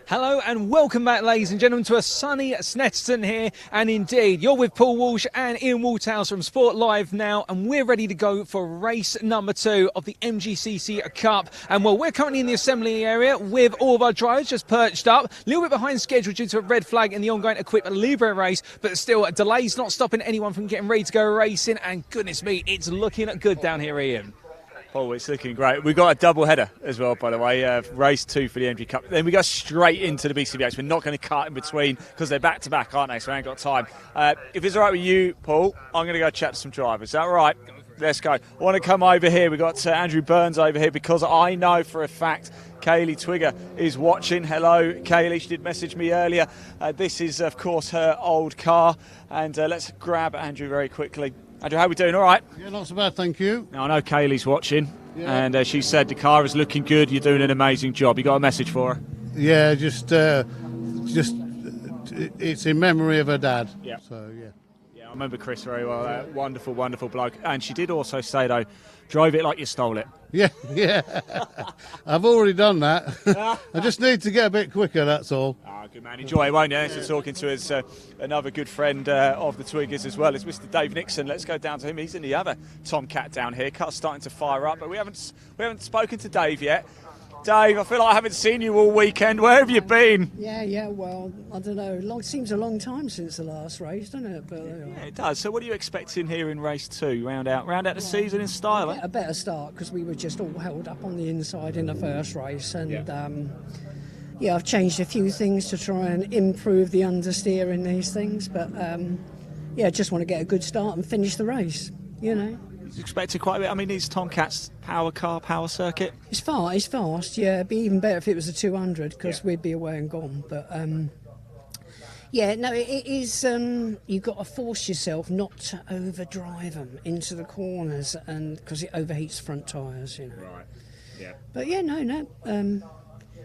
Hello and welcome back, ladies and gentlemen, to a sunny Snetterton here. And indeed, you're with Paul Walsh and Ian Walthouse from Sport Live now, and we're ready to go for race number 2 of the MGCC Cup. And well, we're currently in the assembly area with all of our drivers just perched up, a little bit behind schedule due to a red flag in the ongoing Equip Libre race, but still delays not stopping anyone from getting ready to go racing. And goodness me, it's looking good down here, Ian. Oh, it's looking great. We've got a double header as well, by the way. Race 2 for the MG Cup. Then we go straight into the BCV8. We're not going to cut in between because they're back-to-back, aren't they? So we ain't got time. If it's all right with you, Paul, I'm going to go chat to some drivers. Is that all right? Let's go. I want to come over here. We've got Andrew Burns over here because I know for a fact Kaylee Twigger is watching. Hello, Kaylee. She did message me earlier. This is, of course, her old car. And let's grab Andrew very quickly. Andrew, how are we doing? All right? Yeah, not so bad, thank you. Now, I know Kaylee's watching, and she said the car is looking good. You're doing an amazing job. You got a message for her? Yeah, just it's in memory of her dad. Yeah. So, yeah. Yeah, I remember Chris very well. Wonderful, wonderful bloke. And she did also say, though, drove it like you stole it. Yeah. I've already done that. I just need to get a bit quicker, that's all. Oh, good man. Enjoy it, won't you? So talking to us, another good friend of the Twiggers as well is Mr. Dave Nixon. Let's go down to him. He's in the other Tomcat down here. Car's starting to fire up, but we haven't spoken to Dave yet. Dave, I feel like I haven't seen you all weekend. Where have you been? Yeah, well, I don't know. Seems a long time since the last race, doesn't it? But yeah, it does. So what are you expecting here in race 2? Round out the season in style? A better start because we were just all held up on the inside in the first race. And I've changed a few things to try and improve the understeer in these things. But just want to get a good start and finish the race, you know. Expected quite a bit. I mean, these Tomcats power car, power circuit. It's fast. Yeah, it'd be even better if it was a 200 because we'd be away and gone. But it is. You've got to force yourself not to overdrive them into the corners, and because it overheats front tyres, you know. Right. Yeah. But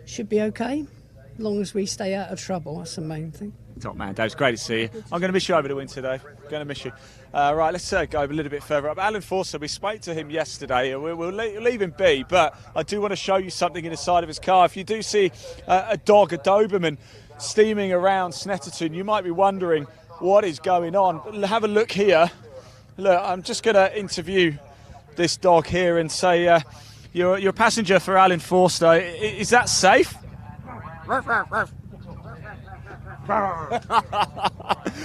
should be okay, as long as we stay out of trouble. That's the main thing. Top man, Dave. It's great to see you. I'm going to miss you over the winter, Dave. Going to miss you. Right, let's go a little bit further up. Alan Forster, we spoke to him yesterday. We'll leave him be, but I do want to show you something in the side of his car. If you do see a Doberman, steaming around Snetterton, you might be wondering what is going on. But have a look here. Look, I'm just going to interview this dog here and say, you're a passenger for Alan Forster. Is that safe?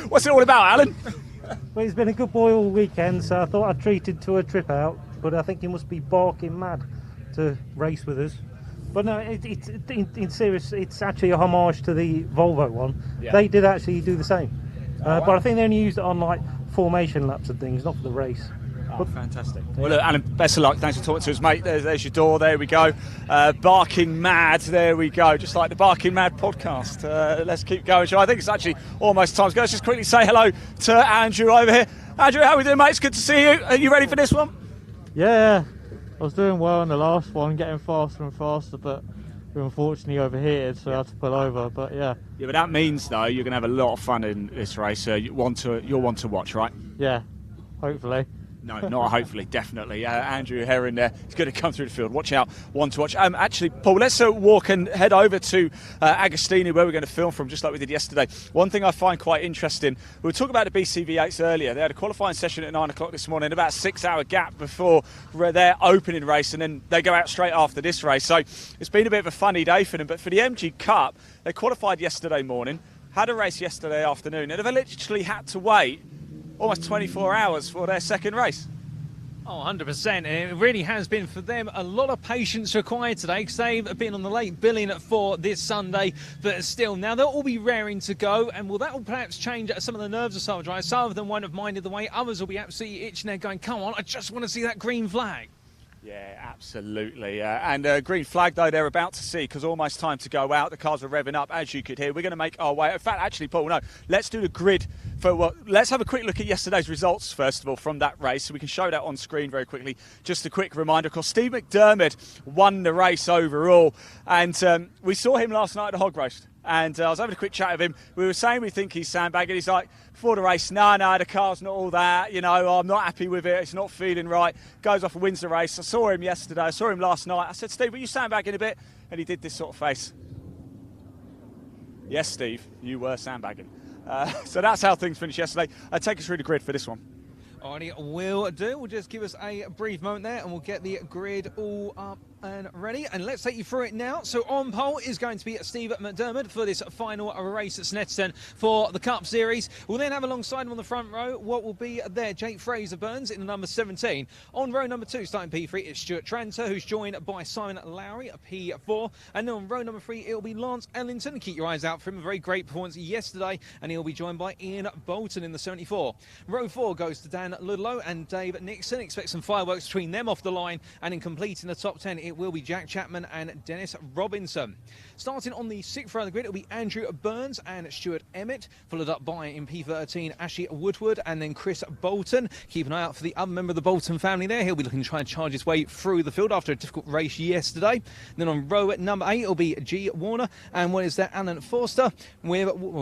What's it all about, Alan? Well, he's been a good boy all weekend, so I thought I'd treat him to a trip out, but I think he must be barking mad to race with us. But no, it's in serious, it's actually a homage to the Volvo one. Yeah. They did actually do the same. But I think they only used it on like formation laps and things, not for the race. Oh, fantastic. Well, look, Alan, best of luck. Thanks for talking to us, mate. There's your door. There we go. Barking Mad. There we go. Just like the Barking Mad podcast. Let's keep going, shall I? think it's actually almost time to go. Let's just quickly say hello to Andrew over here. Andrew, how are we doing, mate? It's good to see you. Are you ready for this one? Yeah, I was doing well in the last one, getting faster and faster, but we were unfortunately overheated, so I had to pull over. But yeah. Yeah, but that means though you're going to have a lot of fun in this race. You'll want to watch, right? Yeah, hopefully. No, not hopefully, definitely. Andrew Herring there. He's going to come through the field. Watch out, one to watch. Actually, Paul, let's walk and head over to Agostini, where we're going to film from, just like we did yesterday. One thing I find quite interesting, we were talking about the BCV8s earlier. They had a qualifying session at 9 o'clock this morning, about a 6-hour gap before their opening race, and then they go out straight after this race. So it's been a bit of a funny day for them. But for the MG Cup, they qualified yesterday morning, had a race yesterday afternoon, and they've literally had to wait almost 24 hours for their second race. Oh, 100%. And it really has been for them a lot of patience required today because they've been on the late billing for this Sunday. But still, now they'll all be raring to go. And will that will perhaps change some of the nerves of some drivers? Some of them won't have minded the way. Others will be absolutely itching there going, come on, I just want to see that green flag. Yeah, absolutely. And green flag, though, they're about to see because almost time to go out. The cars are revving up, as you could hear. We're going to make our way. In fact, actually, Paul, no, let's do the grid. Let's have a quick look at yesterday's results, first of all, from that race. So we can show that on screen very quickly. Just a quick reminder, of course, Steve McDermott won the race overall. And we saw him last night at the Hog Roast. And I was having a quick chat with him. We were saying we think he's sandbagging. He's like, before the race, no, the car's not all that. You know, I'm not happy with it. It's not feeling right. Goes off and wins the race. I saw him yesterday. I saw him last night. I said, Steve, were you sandbagging a bit? And he did this sort of face. Yes, Steve, you were sandbagging. So that's how things finished yesterday. Take us through the grid for this one. Alrighty, will do. We'll just give us a brief moment there and we'll get the grid all up and ready. And let's take you through it now. So on pole is going to be Steve McDermott for this final race at Snetterton for the Cup Series. We'll then have alongside him on the front row what will be there, Jake Fraser-Burns in the number 17. On row number 2, starting P3, it's Stuart Tranter, who's joined by Simon Lowry at P4. And then on row number 3, it'll be Lance Ellington. Keep your eyes out for him. A very great performance yesterday. And he'll be joined by Ian Bolton in the 74. Row 4 goes to Dan Ludlow and Dave Nixon. Expect some fireworks between them off the line. And in completing the top 10, it will be Jack Chapman and Dennis Robinson. Starting on the 6th row of the grid, it'll be Andrew Burns and Stuart Emmett, followed up by in P13 Ashley Woodward and then Chris Bolton. Keep an eye out for the other member of the Bolton family there. He'll be looking to try and charge his way through the field after a difficult race yesterday. Then on row at number 8, it'll be G Warner and what is that, Alan Forster,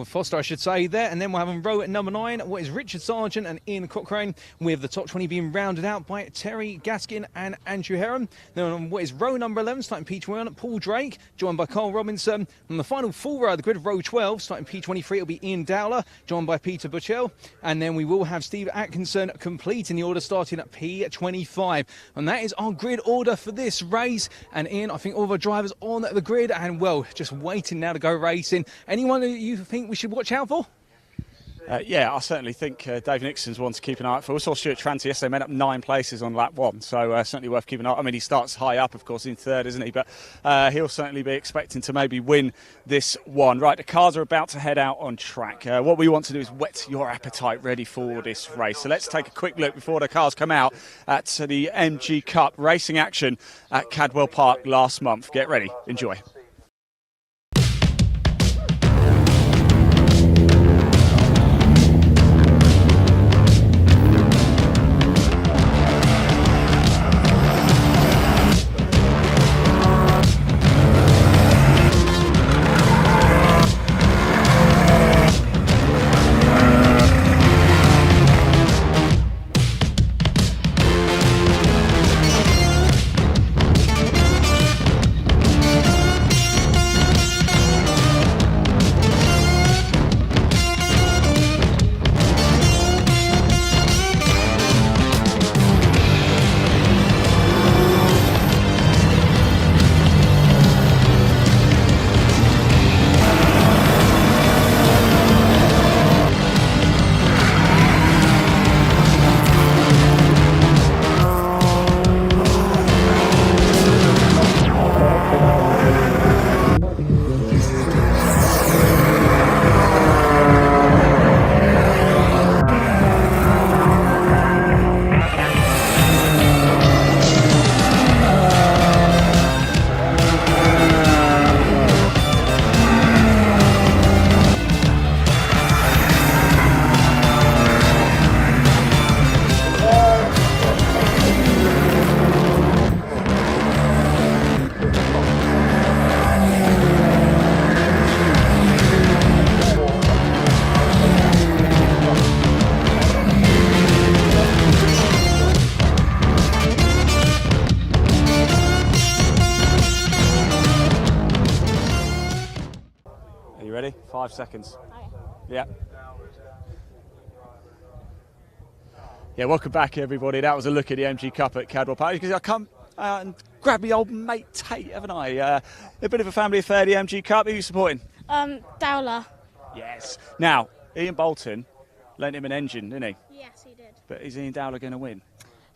Foster I should say there. And then we'll have on row at number 9 what is Richard Sargent and Ian Cochrane, with the top 20 being rounded out by Terry Gaskin and Andrew Heron. Then on what is row number 11, starting P21, Paul Drake, joined by Carl Robinson. On the final full row of the grid, row 12, starting P23, it'll be Ian Dowler, joined by Peter Butchell. And then we will have Steve Atkinson complete in the order, starting at P25. And that is our grid order for this race. And Ian, I think all of our drivers on the grid and, well, just waiting now to go racing. Anyone that you think we should watch out for? Yeah, I certainly think Dave Nixon's one to keep an eye out for. We saw Stuart Tranter yesterday, made up 9 places on lap 1, so certainly worth keeping an eye. I mean, he starts high up, of course, in 3rd, isn't he? But he'll certainly be expecting to maybe win this one. Right, the cars are about to head out on track. What we want to do is whet your appetite ready for this race. So let's take a quick look before the cars come out at the MG Cup racing action at Cadwell Park last month. Get ready, enjoy. Ready? 5 seconds. Yeah. Yeah, welcome back, everybody. That was a look at the MG Cup at Cadwell Park. Because I come and grab me old mate Tate, haven't I? A bit of a family affair, the MG Cup. Who are you supporting? Dowler. Yes. Now, Ian Bolton lent him an engine, didn't he? Yes, he did. But is Ian Dowler going to win?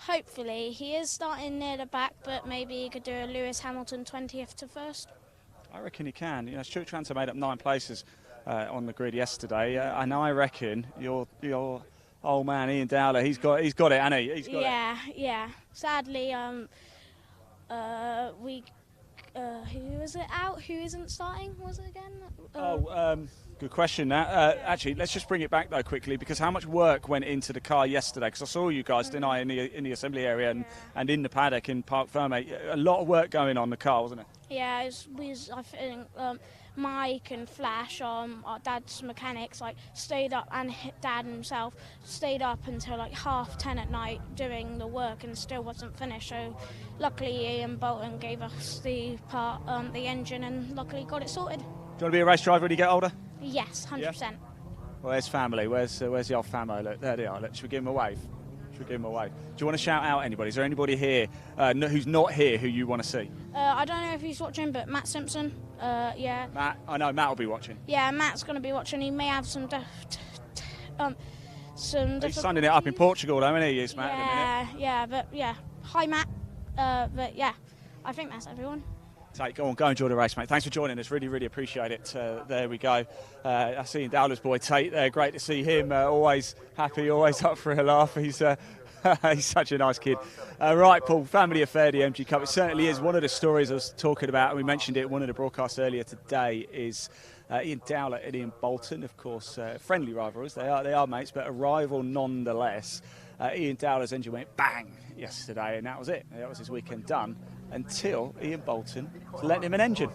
Hopefully. He is starting near the back, but maybe he could do a Lewis Hamilton 20th to first. I reckon he can. You know, Stuart Tranter made up 9 places on the grid yesterday, and I reckon your old man Ian Dowler, he's got it, hasn't he? He's got it. Yeah. Sadly, who was it out? Who isn't starting? Was it again? Good question. Actually, let's just bring it back though quickly, because how much work went into the car yesterday? Because I saw you guys, didn't I, in the assembly area and in the paddock in Parc Fermé. A lot of work going on the car, wasn't it? Yeah, I think Mike and Flash, our dad's mechanics, stayed up, and Dad himself stayed up until 10:30 at night doing the work, and still wasn't finished. So luckily Ian Bolton gave us the engine, and luckily got it sorted. you want to be a race driver when you get older? Yes, 100%. Where's family? Where's the old famo? Look, there they are. Look, should we give them a wave? Do you want to shout out anybody? Is there anybody here who's not here who you want to see? I don't know if he's watching, but Matt Simpson, yeah. Matt, I know Matt will be watching. Yeah, Matt's going to be watching. He may have some He's sunning it up in Portugal, though, isn't he? Yes, Matt. Hi, Matt. But yeah, I think that's everyone. Go and enjoy the race, mate. Thanks for joining us. Really, really appreciate it. There we go. I see Ian Dowler's boy Tate there. Great to see him. Always happy, always up for a laugh. He's such a nice kid. Right, Paul, family affair, the MG Cup. It certainly is. One of the stories I was talking about, and we mentioned it in one of the broadcasts earlier today, is Ian Dowler and Ian Bolton, of course, friendly rivals. They are mates, but a rival nonetheless. Ian Dowler's engine went bang yesterday, and that was it. That was his weekend done until Ian Bolton let him an engine.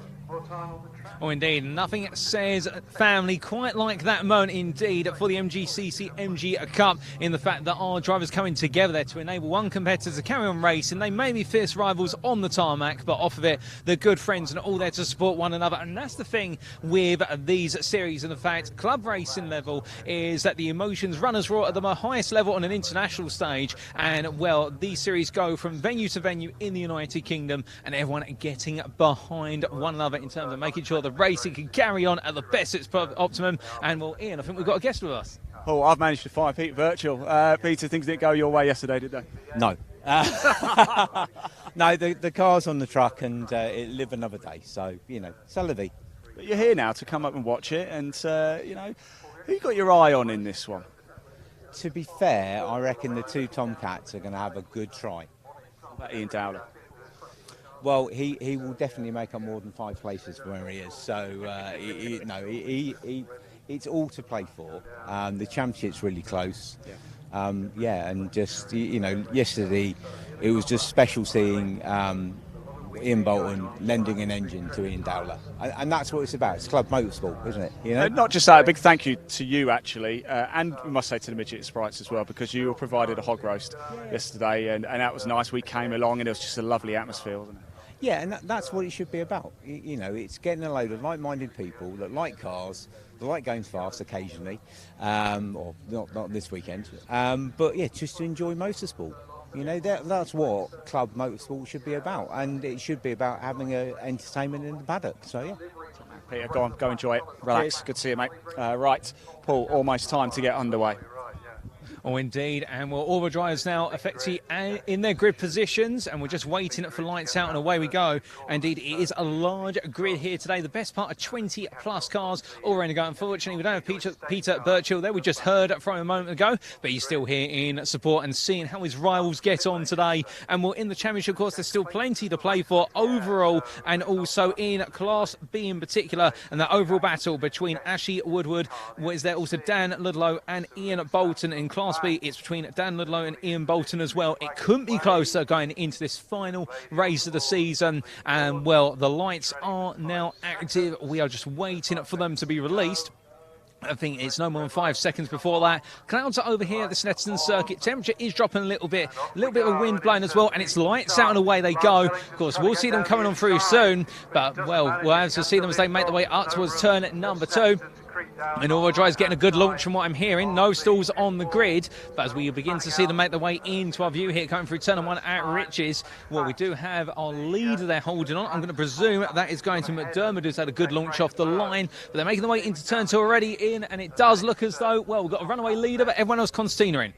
Oh, indeed. Nothing says family quite like that moment, indeed, for the MGCC MG Cup, in the fact that our drivers coming together there to enable one competitor to carry on racing. They may be fierce rivals on the tarmac, but off of it, they're good friends and all there to support one another. And that's the thing with these series. And the fact, club racing level is that the emotions run as raw at the highest level on an international stage. And, well, these series go from venue to venue in the United Kingdom, and everyone getting behind one another in terms of making sure the racing can carry on at the best its optimum. And, well, Ian, I think we've got a guest with us. Oh, I've managed to find Pete Virtual. Peter, things didn't go your way yesterday, did they? No. No, the car's on the truck and it live another day. So, c'est la vie. But you're here now to come up and watch it. And, who you got your eye on in this one? To be fair, I reckon the two Tomcats are going to have a good try. What about Ian Dowler? Well, he will definitely make up more than 5 places from where he is. So, it's all to play for. The championship's really close. Yeah. And just, yesterday it was just special seeing Ian Bolton lending an engine to Ian Dowler. And that's what it's about. It's club motorsport, isn't it? Not just that, a big thank you to you, actually, and we must say to the Midget Sprites as well, because you provided a hog roast yesterday, and that was nice. We came along and it was just a lovely atmosphere, wasn't it? Yeah, and that's what it should be about. It's getting a load of like-minded people that like cars, that like going fast occasionally, or not this weekend, but yeah, just to enjoy motorsport. That's what club motorsport should be about, and it should be about having entertainment in the paddock. So yeah. Peter, go enjoy it. Relax. Cheers. Good to see you, mate. Right, Paul, almost time to get underway. Oh, indeed. And well, all the drivers now effectively in their grid positions, and we're just waiting for lights out, and away we go. Indeed, it is a large grid here today. The best part of 20 plus cars all ready to go. Unfortunately, we don't have Peter Birchall there. We just heard from him a moment ago, but he's still here in support and seeing how his rivals get on today. And well, in the championship, of course, there's still plenty to play for overall, and also in Class B in particular. And the overall battle between Ashley Woodward, is there also Dan Ludlow and Ian Bolton in Class B. It's between Dan Ludlow and Ian Bolton as well. It couldn't be closer going into this final race of the season. And, well, the lights are now active. We are just waiting for them to be released. I think it's no more than 5 seconds before that. Clouds are over here at the Snetterton circuit. Temperature is dropping a little bit of a wind blowing as well, and it's lights out and away they go. Of course, we'll see them coming on through soon, but, well, we'll have to see them as they make their way up towards turn number 2. And all drivers getting a good launch from what I'm hearing. No stalls on the grid, but as we begin to see them make their way into our view here, coming through turn 1 at Riches, well, we do have our leader there holding on. I'm going to presume that is going to McDermott, who's had a good launch off the line, but they're making their way into turn 2 already in, and it does look as though, well, we've got a runaway leader, but everyone else Constantina in.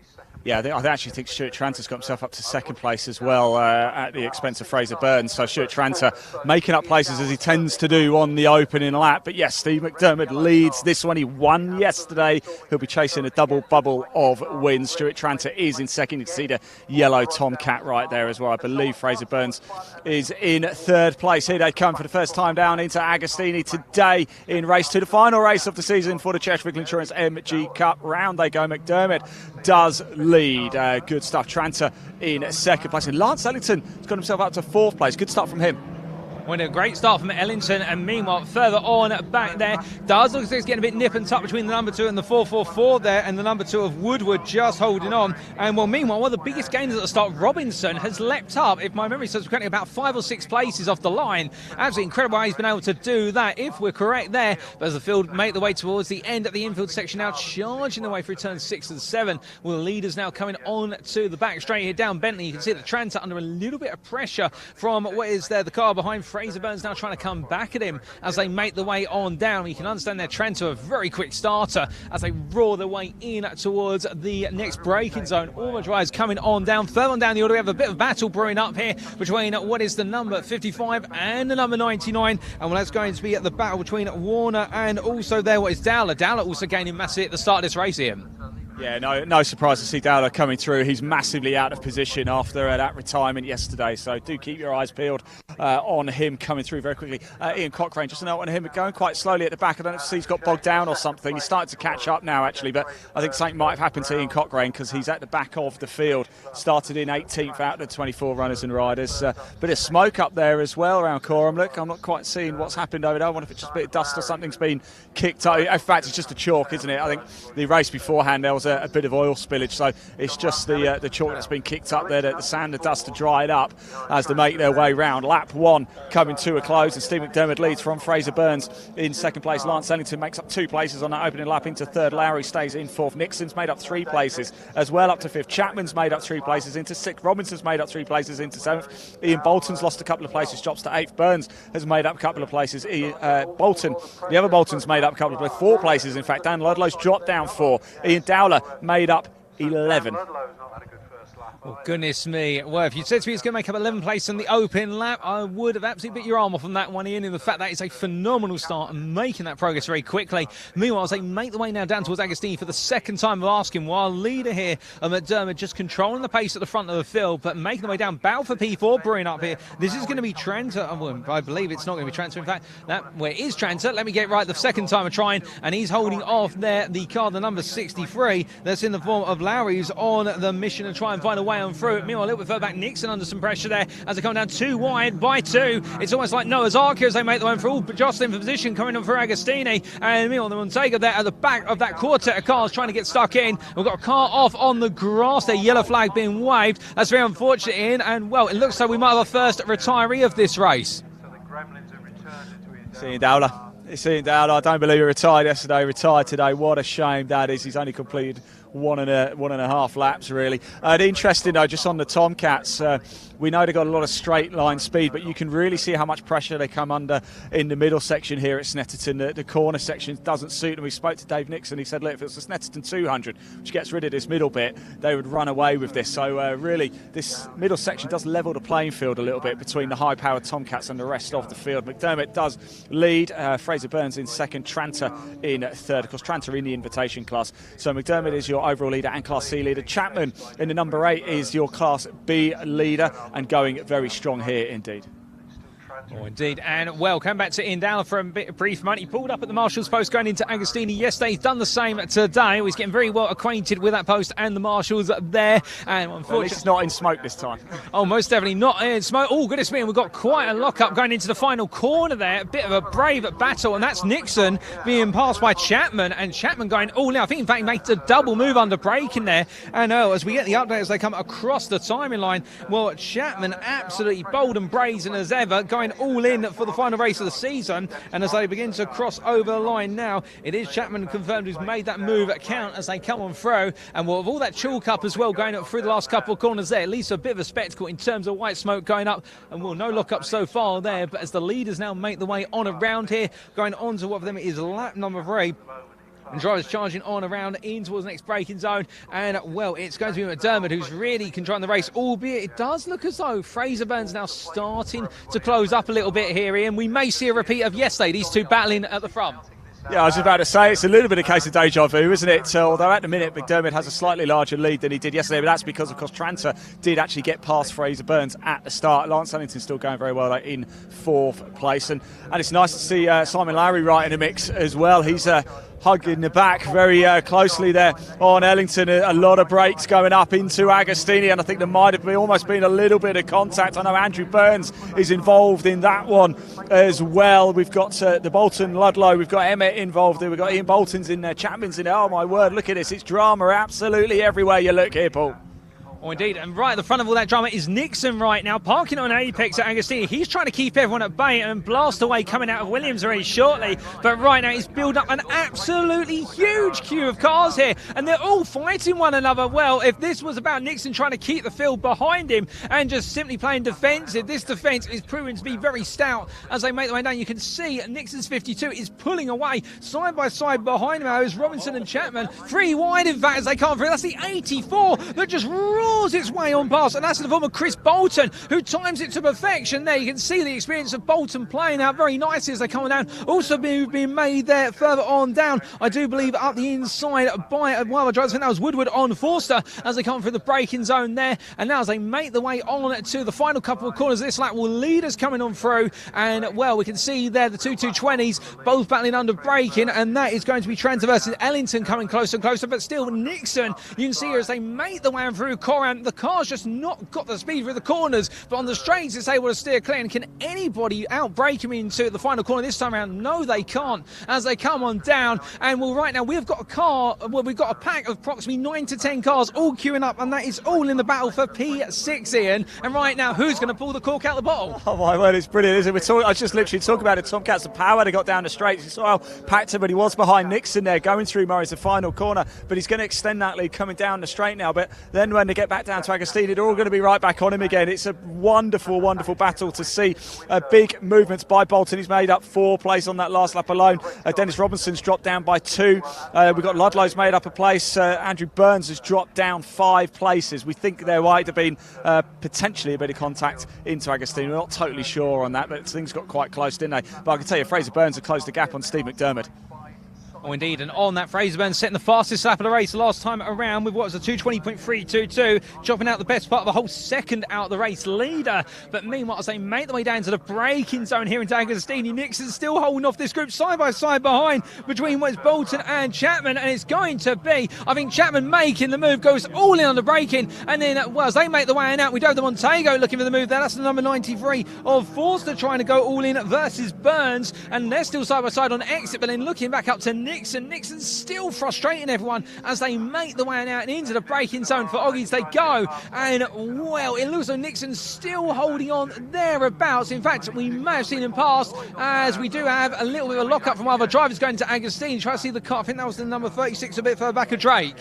Yeah, I actually think Stuart Tranter's got himself up to second place as well at the expense of Fraser Burns. So Stuart Tranter making up places as he tends to do on the opening lap. But yes, Steve McDermott leads this one. He won yesterday. He'll be chasing a double bubble of wins. Stuart Tranter is in second. You can see the yellow Tomcat right there as well. I believe Fraser Burns is in third place. Here they come for the first time down into Agostini today in race 2, the final race of the season for the Chesterfield Insurance MG Cup. Round they go. McDermott does lead. Good stuff. Tranter in second place. And Lance Ellington has got himself up to fourth place. Good stuff from him. Well, a great start from Ellington, and meanwhile, further on back there, does look like it's getting a bit nip and tuck between the number 2 and the 444 there, and the number 2 of Woodward just holding on. And well, meanwhile, one of the biggest gainers at the start, Robinson, has leapt up, if my memory serves correctly, about 5 or 6 places off the line. Absolutely incredible how he's been able to do that, if we're correct there. But as the field make the way towards the end of the infield section now, charging the way through turns 6 and 7, well, the leaders now coming on to the back straight here down Bentley. You can see the Tranter under a little bit of pressure from what is there, the car behind. Fraser Burns now trying to come back at him as they make the way on down. You can understand their Tranter, a very quick starter, as they roar their way in towards the next braking zone. All the drivers coming on down. Further on down the order, we have a bit of battle brewing up here between what is the number 55 and the number 99. And well, that's going to be at the battle between Warner and also there, what is Dowler. Dowler also gaining massively at the start of this race here. Yeah, no surprise to see Dowler coming through. He's massively out of position after that retirement yesterday, so do keep your eyes peeled on him coming through very quickly. Ian Cochrane, just a note on him, going quite slowly at the back. I don't know if he's got bogged down or something. He's starting to catch up now, actually, but I think something might have happened to Ian Cochrane because he's at the back of the field. Started in 18th out of the 24 runners and riders. Bit of smoke up there as well around Coram. Look, I'm not quite seeing what's happened over there. I wonder if it's just a bit of dust or something's been kicked up. In fact, it's just a chalk, isn't it? I think the race beforehand there was a bit of oil spillage, so it's just the chalk that's been kicked up there, the sand and dust to dry it up as they make their way round. Lap 1 coming to a close, and Steve McDermott leads from Fraser Burns in second place. Lance Ellington makes up 2 places on that opening lap into third. Lowry stays in fourth. Nixon's made up 3 places as well up to fifth. Chapman's made up 3 places into sixth. Robinson's made up 3 places into seventh. Ian Bolton's lost a couple of places, drops to 8th. Burns has made up a couple of places. Bolton, the other Bolton's made up a couple of places, 4 places in fact. Dan Ludlow's dropped down 4. Ian Dowler made up 11. Oh, goodness me. Well, if you said to me it's going to make up 11 places on the open lap, I would have absolutely bit your arm off on that one, Ian, in the fact that it's a phenomenal start and making that progress very quickly. Meanwhile, as they make the way now down towards Agostini for the second time of asking, while leader here, McDermott, just controlling the pace at the front of the field, but making the way down. Battle for P4 brewing up here. This is going to be Tranter. Well, I believe it's not going to be Tranter. In fact, where it is Tranter. Let me get it right the second time of trying, and he's holding off there the car, the number 63. That's in the form of Lowry, who's on the mission to try and find a way on through. Meanwhile, a little bit further back, Nixon under some pressure there as they come down 2 wide by 2. It's almost like Noah's Ark as they make the one for all, but jostling for position coming on for Agostini. And meanwhile, the Montego there at the back of that quartet of cars trying to get stuck in. We've got a car off on the grass there, yellow flag being waved. That's very unfortunate, Ian. And well, it looks like we might have a first retiree of this race. Seeing Dowler. It's Ian Dowler. I don't believe he retired yesterday, retired today. What a shame that is. He's only completed one and a half laps, really. Interesting, though, just on the Tomcats, we know they've got a lot of straight line speed, but you can really see how much pressure they come under in the middle section here at Snetterton. The corner section doesn't suit them. We spoke to Dave Nixon. He said, look, if it was the Snetterton 200, which gets rid of this middle bit, they would run away with this. So really, this middle section does level the playing field a little bit between the high-powered Tomcats and the rest of the field. McDermott does lead. Fraser Burns in second. Tranter in third. Of course, Tranter in the invitation class. So McDermott is your overall leader and Class C leader. Chapman in the number 8 is your Class B leader and going very strong here indeed. Oh, indeed. And, well, come back to Ian Dowler for a bit of brief moment. He pulled up at the Marshalls post going into Agostini yesterday. He's done the same today. He's getting very well acquainted with that post and the Marshals there. And unfortunately, it's not in smoke this time. Oh, most definitely not in smoke. Oh, goodness me. And we've got quite a lock-up going into the final corner there. A bit of a brave battle. And that's Nixon being passed by Chapman. And Chapman going all in. I think, in fact, he makes a double move under braking there. And as we get the update as they come across the timing line, well, Chapman absolutely bold and brazen as ever, going all in for the final race of the season. And as they begin to cross over the line now, it is Chapman confirmed who's made that move count as they come on through. And well, with all that chalk up as well going up through the last couple of corners there, at least a bit of a spectacle in terms of white smoke going up. And well, no lock up so far there, but as the leaders now make the way on around here, going on to what for them is lap number 3. And drivers charging on around in towards the next braking zone. And, well, it's going to be McDermott who's really controlling the race, albeit it does look as though Fraser Burns now starting to close up a little bit here, Ian. We may see a repeat of yesterday, these two battling at the front. Yeah, I was about to say, it's a little bit a case of deja vu, isn't it? Although at the minute, McDermott has a slightly larger lead than he did yesterday, but that's because, of course, Tranter did actually get past Fraser Burns at the start. Lance Ellington's still going very well in 4th place. And it's nice to see Simon Lowry right in the mix as well. He's hugging the back very closely there on Ellington. A lot of breaks going up into Agostini, and I think there might have almost been a little bit of contact. I know Andrew Burns is involved in that one as well. We've got the Bolton Ludlow, we've got Emmett involved there, we've got Ian Bolton's in there, Chapman's in there. Oh my word, look at this, it's drama absolutely everywhere you look here, Paul. Oh, indeed, and right at the front of all that drama is Nixon right now, parking on apex at Agostini. He's trying to keep everyone at bay and blast away coming out of Williams very shortly. But right now he's built up an absolutely huge queue of cars here, and they're all fighting one another. Well, if this was about Nixon trying to keep the field behind him and just simply playing defensive, this defence is proving to be very stout as they make their way down. You can see Nixon's 52 is pulling away side by side behind him. Is Robinson and Chapman 3 wide, in fact, as they come through. That's the 84 that just roars its way on past, and that's in the form of Chris Bolton, who times it to perfection. There you can see the experience of Bolton playing out very nicely as they come down. Also being made there further on down, I do believe, up the inside by one of the drivers. I think that was Woodward on Forster as they come through the braking zone there. And now as they make the way on to the final couple of corners, this lap will lead us coming on through. And well, we can see there the 220s both battling under braking, and that is going to be Transversing Ellington coming closer and closer, but still Nixon, you can see here as they make the way through Coran. The car's just not got the speed through the corners, but on the straights it's able to steer clear. And can anybody outbrake him into the final corner this time around? No, they can't, as they come on down. And well, right now we've got we've got a pack of approximately 9 to 10 cars all queuing up, and that is all in the battle for P6, Ian. And right now, who's going to pull the cork out of the bottle? Oh my word, it's brilliant, isn't it? I was just literally talking about it. Tomcats, the power they got down the straights. You saw how packed everybody was behind Nixon there, going through Murray's the final corner, but he's going to extend that lead coming down the straight now. But then when they get back down to Agostini, they're all going to be right back on him again. It's a wonderful, wonderful battle to see. Big movements by Bolton. He's made up 4 places on that last lap alone. Dennis Robinson's dropped down by 2. We've got Ludlow's made up a place. Andrew Burns has dropped down 5 places. We think there might have been potentially a bit of contact into Agostini. We're not totally sure on that, but things got quite close, didn't they? But I can tell you, Fraser Burns had closed the gap on Steve McDermott. Oh, indeed, and on that, Fraser Burns setting the fastest lap of the race last time around with what was a 2:20.322, chopping out the best part of the whole second out the race leader. But meanwhile, as they make their way down to the braking zone here in Agostini, Nixon's still holding off this group side by side behind between what's Bolton and Chapman, and it's going to be, I think, Chapman making the move, goes all in on the braking, and then, well, as they make the way out, we do have the Montego looking for the move there. That's the number 93 of Forster trying to go all in versus Burns, and they're still side by side on exit, but then looking back up to Nixon's still frustrating everyone as they make the way out and into the braking zone for Oggies they go. And well, it looks like Nixon's still holding on thereabouts. In fact, we may have seen him pass, as we do have a little bit of a lock-up from other drivers going to Agostini. Try to see the car. I think that was the number 36 a bit further back of Drake.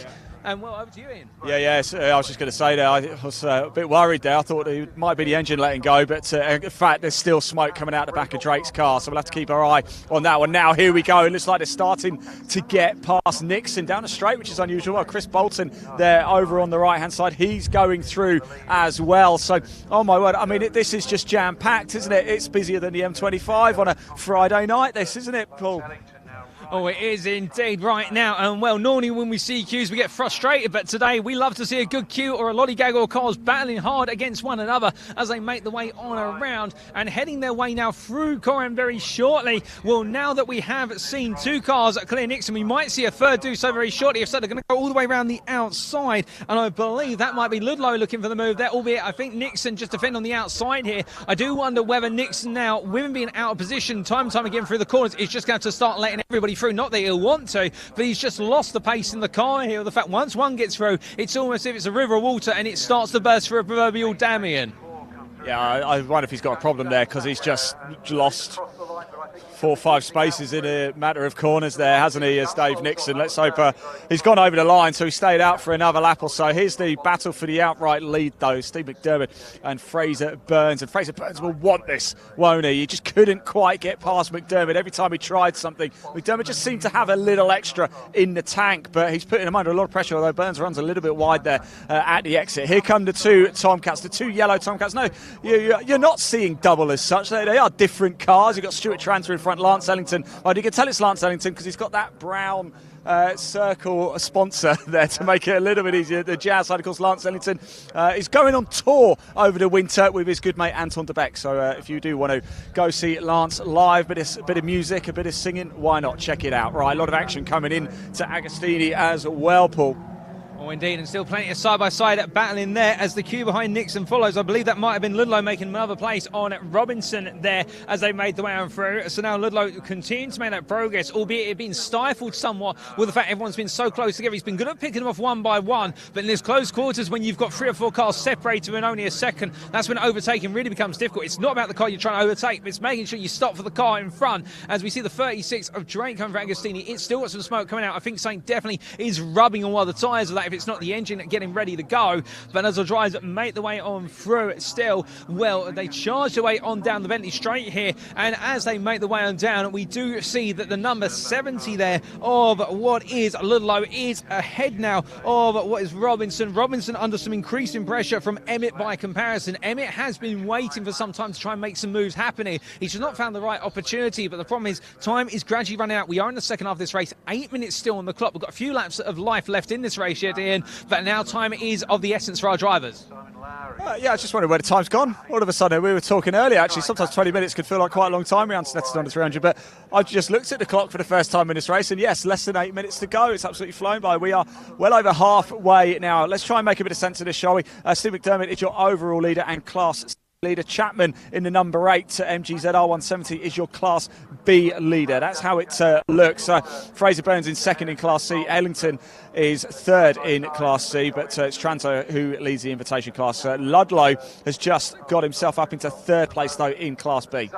And well, over to you, Ian. Yeah, I was just going to say there, I was a bit worried there. I thought it might be the engine letting go, but in fact, there's still smoke coming out the back of Drake's car, so we'll have to keep our eye on that one. Now, here we go. It looks like they're starting to get past Nixon down the straight, which is unusual. Well, Chris Bolton there over on the right-hand side, he's going through as well. So, oh my word, I mean, this is just jam-packed, isn't it? It's busier than the M25 on a Friday night, this, isn't it, Paul? Oh, it is indeed right now. And well, normally when we see queues, we get frustrated, but today we love to see a good queue or a lollygag or cars battling hard against one another as they make the way on around and heading their way now through Coram very shortly. Well, now that we have seen 2 cars clear Nixon, we might see a third do so very shortly. If so, they're going to go all the way around the outside, and I believe that might be Ludlow looking for the move there, albeit I think Nixon just defend on the outside here. I do wonder whether Nixon now, with him being out of position time and time again through the corners, is just going to start letting everybody through. Not that he'll want to, but he's just lost the pace in the car here. The fact once one gets through, it's almost as if it's a river of water and it starts to burst for a proverbial dam, Ian. Yeah, I wonder if he's got a problem there, because he's just lost 4 or 5 spaces in a matter of corners there, hasn't he, as Dave Nixon? Let's hope he's gone over the line, so he stayed out for another lap or so. Here's the battle for the outright lead, though. Steve McDermott and Fraser Burns. And Fraser Burns will want this, won't he? He just couldn't quite get past McDermott. Every time he tried something, McDermott just seemed to have a little extra in the tank, but he's putting him under a lot of pressure, although Burns runs a little bit wide there at the exit. Here come the 2 Tomcats, the 2 yellow Tomcats. No, you're not seeing double as such. They are different cars. You've got Stuart Tranter in front, Lance Ellington. Well, you can tell it's Lance Ellington because he's got that brown circle sponsor there to make it a little bit easier. The Jazz side, of course, Lance Ellington is going on tour over the winter with his good mate Anton de Beek. So if you do want to go see Lance live, a bit of music, a bit of singing, why not? Check it out. Right, a lot of action coming in to Agostini as well, Paul. Oh, indeed, and still plenty of side-by-side battling there as the queue behind Nixon follows. I believe that might have been Ludlow making another place on Robinson there as they made the way on through. So now Ludlow continues to make that progress, albeit it being stifled somewhat with the fact everyone's been so close together. He's been good at picking them off one by one, but in this close quarters, when you've got 3 or 4 cars separated in only a second, that's when overtaking really becomes difficult. It's not about the car you're trying to overtake, but it's making sure you stop for the car in front. As we see the 36 of Drake coming for Agostini, it's still got some smoke coming out. I think something definitely is rubbing on one of the tyres of that, if it's not the engine getting ready to go. But as the drivers make the way on through still, well, they charge their way on down the Bentley Straight here, and as they make the way on down, we do see that the number 70 there of what is Ludlow is ahead now of what is Robinson. Robinson under some increasing pressure from Emmett by comparison. Emmett has been waiting for some time to try and make some moves happening. He's just not found the right opportunity, but the problem is time is gradually running out. We are in the second half of this race, 8 minutes still on the clock. We've got a few laps of life left in this race yet, Ian, but now time is of the essence for our drivers. Yeah, I just wondered where the time's gone. All of a sudden, we were talking earlier, actually, sometimes 20 minutes could feel like quite a long time around Snetterton under 300, but I've just looked at the clock for the first time in this race, and yes, less than 8 minutes to go. It's absolutely flown by. We are well over halfway now. Let's try and make a bit of sense of this, shall we? Steve McDermott is your overall leader and class leader. Chapman in the number 8 MGZR 170 is your Class B leader. That's how it looks. Fraser Burns in second in Class C. Ellington is third in Class C, but it's Tranto who leads the invitation class. Ludlow has just got himself up into third place, though, in Class B.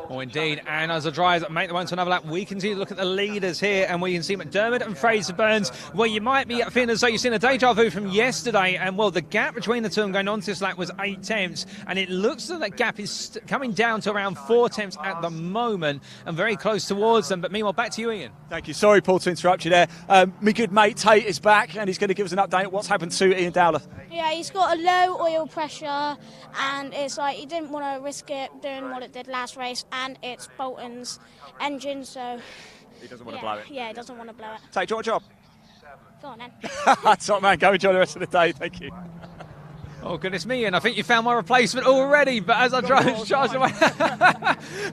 Oh, indeed. And as the drivers make the way to another lap, we continue to look at the leaders here, and we can see McDermott and Fraser Burns. Well, you might be feeling as though you've seen a deja vu from yesterday, and well, the gap between the two going on to this lap was 8 tenths, and it looks as though that gap is coming down to around 4 tenths at the moment, and very close towards them. But meanwhile, back to you, Ian. Thank you. Sorry, Paul, to interrupt you there. My good mate Tate is back, and he's going to give us an update on what's happened to Ian Dowler. Yeah, he's got a low oil pressure, and it's like he didn't want to risk it doing what it did last race, and it's Bolton's engine, so He doesn't want to blow it. Yeah, he doesn't want to blow it. Tate, do you want a job? Go on then. Top man, go enjoy the rest of the day. Thank you. Oh, goodness me, and I think you found my replacement already, but as I charged away,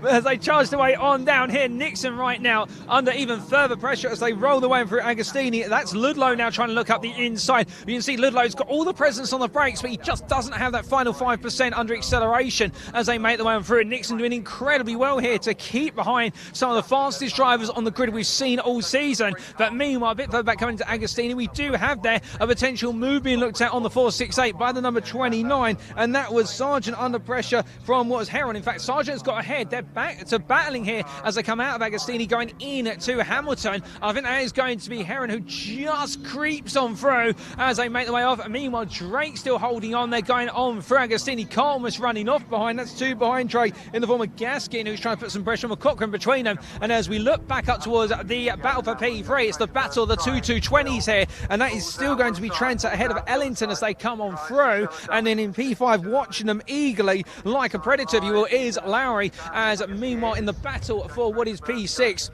as they charged away on down here, Nixon right now under even further pressure as they roll the way through Agostini. That's Ludlow now trying to look up the inside. You can see Ludlow's got all the presence on the brakes, but he just doesn't have that final 5% under acceleration as they make the way through. Nixon doing incredibly well here to keep behind some of the fastest drivers on the grid we've seen all season. But meanwhile, a bit further back coming to Agostini, we do have there a potential move being looked at on the 468 by the number 29, and that was Sargent under pressure from what was Heron. In fact, Sargent's got ahead. They're back to battling here as they come out of Agostini going in to Hamilton. I think that is going to be Heron who just creeps on through as they make the way off. And meanwhile, Drake still holding on. They're going on through Agostini. Coleman's running off behind. That's 2 behind Drake in the form of Gaskin, who's trying to put some pressure on Cochrane between them. And as we look back up towards the battle for P3, it's the battle of the 2-2-20s here, and that is still going to be Trent ahead of Ellington as they come on through. And then in P5, watching them eagerly like a predator, if you will, is Lowry, as meanwhile in the battle for what is P6,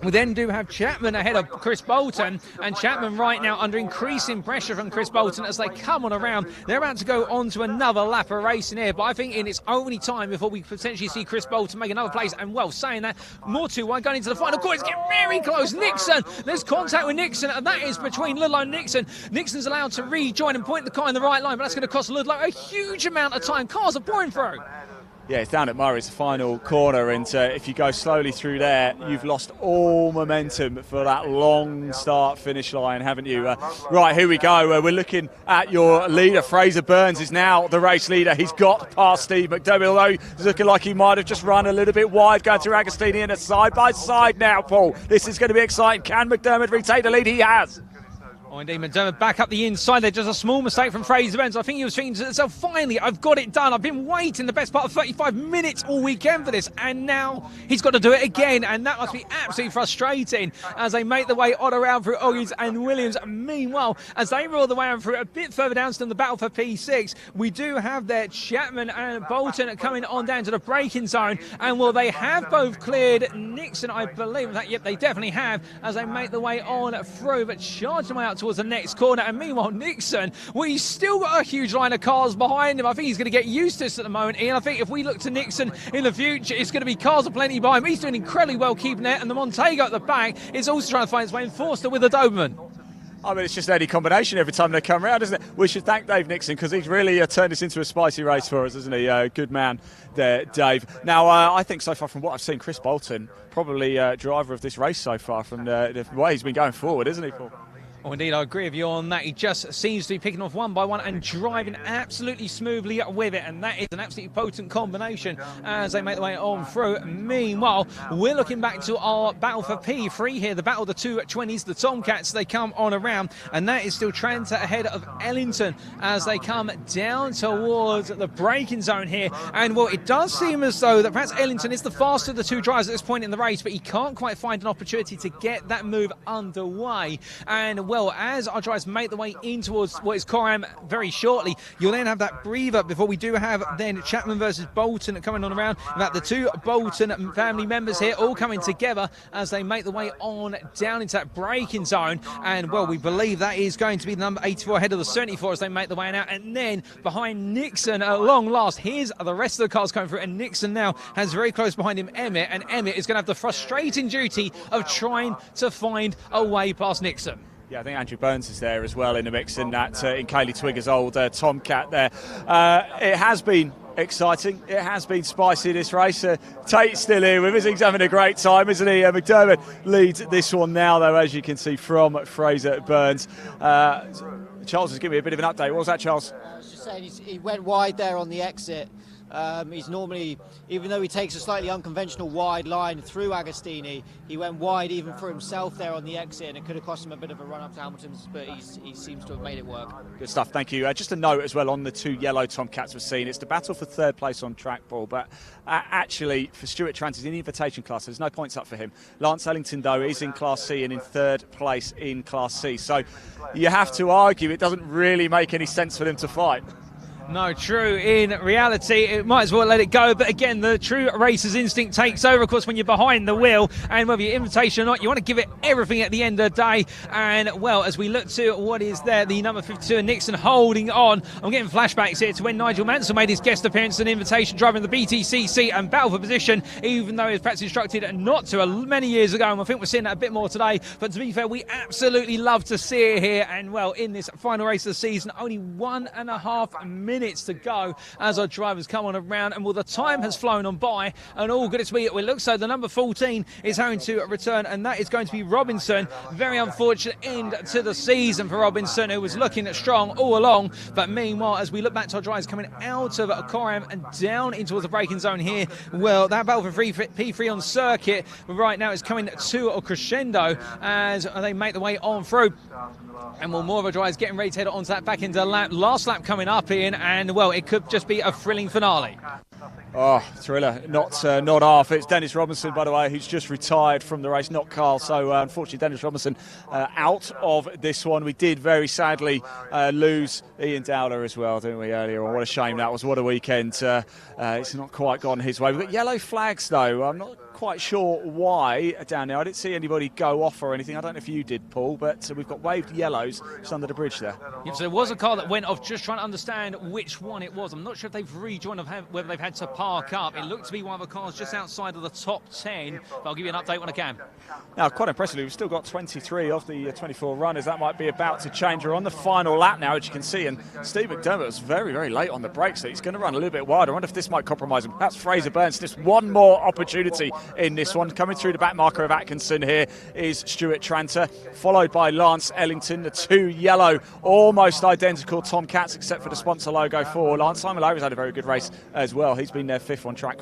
we then do have Chapman ahead of Chris Bolton, and Chapman right now under increasing pressure from Chris Bolton as they come on around. They're about to go on to another lap of racing here, but I think in its only time before we potentially see Chris Bolton make another place. And well, saying that, more to one going into the final quarter. It's getting very close. Nixon, there's contact with Nixon, and that is between Ludlow and Nixon. Nixon's allowed to rejoin and point the car in the right line, but that's going to cost Ludlow a huge amount of time. Cars are pouring through. Yeah, it's down at Murray's final corner, and if you go slowly through there, you've lost all momentum for that long start-finish line, haven't you? Right, here we go. We're looking at your leader. Fraser Burns is now the race leader. He's got past Steve McDermott, although he's looking like he might have just run a little bit wide, going through Agostini in a side-by-side now, Paul. This is going to be exciting. Can McDermott retake the lead? He has. Oh, indeed, McDermott back up the inside there. Just a small mistake from Fraser Burns. I think he was thinking to himself, finally, I've got it done. I've been waiting the best part of 35 minutes all weekend for this. And now he's got to do it again. And that must be absolutely frustrating as they make the way on around through Oggins and Williams. Meanwhile, as they roll the way on through a bit further down to the battle for P6, we do have there Chapman and Bolton coming on down to the braking zone. And well, they have both cleared Nixon, I believe. That, yep, they definitely have as they make the way on through, but charge them way out towards the next corner. And meanwhile, Nixon, well, he's still got a huge line of cars behind him. I think he's going to get used to this at the moment, Ian. I think if we look to Nixon in the future, it's going to be cars aplenty behind him. He's doing incredibly well keeping it, and the Montego at the back is also trying to find its way in. Forster with the Doberman. I mean, it's just any combination every time they come around, isn't it? We should thank Dave Nixon because he's really turned this into a spicy race for us, isn't he? Good man there, Dave. Now, I think so far from what I've seen, Chris Bolton, probably driver of this race so far from the way he's been going forward, isn't he, Paul? Oh, indeed, I agree with you on that. He just seems to be picking off one by one and driving absolutely smoothly with it, and that is an absolutely potent combination as they make the way on through. Meanwhile, we're looking back to our battle for P3 here, the battle of the 220s, the Tomcats. They come on around, and that is still Tranter ahead of Ellington as they come down towards the braking zone here. And, well, it does seem as though that perhaps Ellington is the faster of the two drivers at this point in the race, but he can't quite find an opportunity to get that move underway. And, well, as our drivers make the way in towards what is Coram very shortly, you'll then have that breather before we do have then Chapman versus Bolton coming on around. In fact, the two Bolton family members here all coming together as they make the way on down into that braking zone. And, well, we believe that is going to be the number 84 ahead of the 74 as they make the way out. And then behind Nixon, at long last, here's the rest of the cars coming through. And Nixon now has very close behind him Emmett. And Emmett is going to have the frustrating duty of trying to find a way past Nixon. Yeah, I think Andrew Burns is there as well in the mix in that in Kaylee Twigger's old Tomcat there. It has been exciting. It has been spicy, this race. Tate's still here with us. He's having a great time, isn't he? McDermott leads this one now, though, as you can see from Fraser Burns. Charles is giving me a bit of an update. What was that, Charles? I was just saying he went wide there on the exit. He's normally, even though he takes a slightly unconventional wide line through Agostini, he went wide even for himself there on the exit, and it could have cost him a bit of a run up to Hamilton's, but he seems to have made it work. Good stuff, thank you. Just a note as well on the two yellow Tomcats we've seen. It's the battle for third place on track, Paul, but actually for Stuart Tranter in the invitation class, there's no points up for him. Lance Ellington, though, is in Class C and in third place in Class C. So you have to argue it doesn't really make any sense for them to fight. No, true. In reality, it might as well let it go. But again, the true racer's instinct takes over, of course, when you're behind the wheel. And whether you're invitation or not, you want to give it everything at the end of the day. And, well, as we look to what is there, the number 52, Nixon holding on. I'm getting flashbacks here to when Nigel Mansell made his guest appearance in invitation driving the BTCC and battle for position, even though he was perhaps instructed not to many years ago. And I think we're seeing that a bit more today. But to be fair, we absolutely love to see it here. And, well, in this final race of the season, only 1.5 minutes to go as our drivers come on around, and well, the time has flown on by, and all good as we look. So the number 14 is having to return, and that is going to be Robinson. Very unfortunate end to the season for Robinson, who was looking strong all along. But meanwhile, as we look back to our drivers coming out of Coram and down into the braking zone here, well, that battle for P3 on circuit right now is coming to a crescendo as they make the way on through. And well, more of our drivers getting ready to head onto that back into lap. Last lap coming up in, and well, it could just be a thrilling finale. Oh, thriller, not half. It's Dennis Robinson, by the way, who's just retired from the race, not Carl. So, unfortunately, Dennis Robinson out of this one. We did very sadly lose Ian Dowler as well, didn't we, earlier on? What a shame that was. What a weekend. It's not quite gone his way. We've got yellow flags, though. I'm not quite sure why down there. I didn't see anybody go off or anything. I don't know if you did, Paul, but we've got waved yellows just under the bridge there. Yep, so there was a car that went off, just trying to understand which one it was. I'm not sure if they've rejoined or whether they've had to park up. It looked to be one of the cars just outside of the top 10, but I'll give you an update when I can. Now, quite impressively, we've still got 23 of the 24 runners. That might be about to change. We're on the final lap now, as you can see, and Steve McDermott was very, very late on the brakes, so he's going to run a little bit wider. I wonder if this might compromise him. That's Fraser Burns. Just one more opportunity in this one. Coming through the back marker of Atkinson here is Stuart Tranter, followed by Lance Ellington. The two yellow, almost identical Tomcats, except for the sponsor logo for Lance. Simon Lover's had a very good race as well. He's been there fifth on track.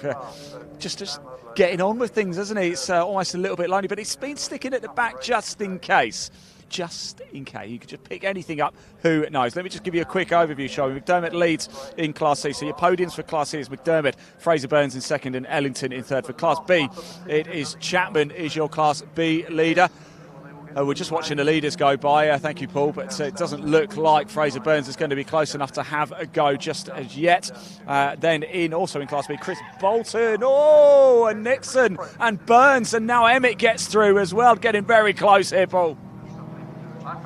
Just getting on with things, hasn't he? It's almost a little bit lonely, but he's been sticking at the back just in case. just in case. You could just pick anything up. Who knows? Let me just give you a quick overview, shall we? McDermott leads in Class C. So your podiums for Class C is McDermott, Fraser Burns in second, and Ellington in third. For Class B, it is Chapman is your Class B leader. We're just watching the leaders go by. Thank you, Paul. But it doesn't look like Fraser Burns is going to be close enough to have a go just as yet. Then also in Class B, Chris Bolton. Oh, and Nixon and Burns. And now Emmett gets through as well. Getting very close here, Paul.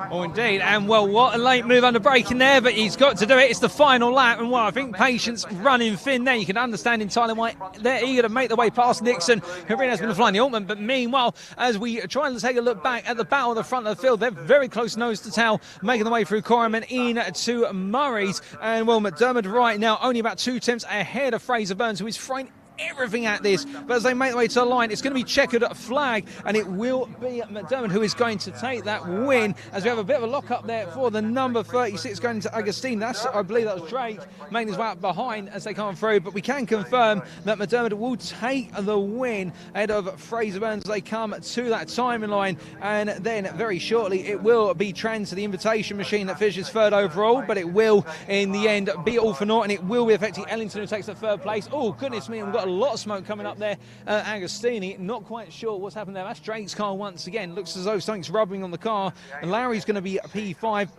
Oh, indeed. And, well, what a late move under braking there, but he's got to do it. It's the final lap. And, well, I think patience running thin there. You can understand entirely why they're eager to make their way past Nixon, who really has been flying the Altman. But meanwhile, as we try and take a look back at the battle at the front of the field, they're very close nose to tail, making their way through Corriman into Murray's. And, well, McDermott right now only about 2 tenths ahead of Fraser Burns, who is throwing everything at this, but as they make their way to the line, it's going to be checkered flag, and it will be McDermott who is going to take that win, as we have a bit of a lock up there for the number 36 going to Agostini. I believe that was Drake making his way up behind as they come through, but we can confirm that McDermott will take the win ahead of Fraser Burns as they come to that timing line, and then very shortly it will be trans to the invitation machine that finishes third overall, but it will in the end be all for naught, and it will be affecting Ellington, who takes the third place. Oh goodness me, we've got a lot of smoke coming up there. Agostini, not quite sure what's happened there. That's Drake's car once again. Looks as though something's rubbing on the car. And Larry's going to be at P5.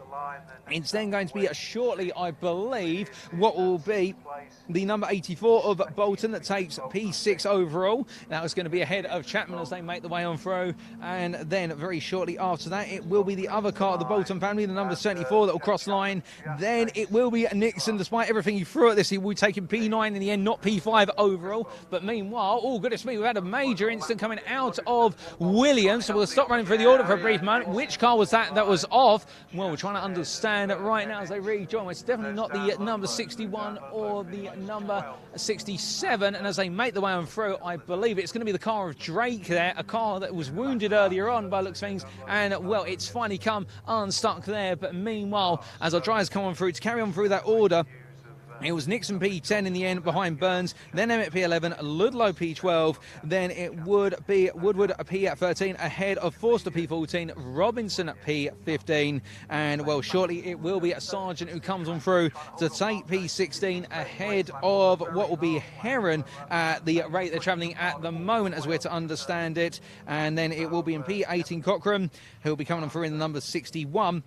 It's then going to be shortly, I believe, what will be the number 84 of Bolton that takes P6 overall. That was going to be ahead of Chapman as they make the way on through. And then very shortly after that, it will be the other car of the Bolton family, the number 74 that will cross line. Then it will be Nixon. Despite everything he threw at this, he will be taking P9 in the end, not P5 overall. But meanwhile, oh goodness me, we've had a major incident coming out of Williams. So we'll stop running through the order for a brief moment. Which car was that was off? Well, we're trying to understand right now as they rejoin. It's definitely not the number 61 or the number 67, and as they make the way on through, I believe it's going to be the car of Drake there, a car that was wounded earlier on by looks of things, and well, it's finally come unstuck there. But meanwhile, as our drivers come on through to carry on through that order, it was Nixon P10 in the end behind Burns, then Emmett P11, Ludlow P12, then it would be Woodward P13 ahead of Forster P14, Robinson P15, and well, shortly it will be a Sargent who comes on through to take P16 ahead of what will be Heron at the rate they're travelling at the moment, as we're to understand it, and then it will be in P18 Cochrane, who will be coming on through in the number 61.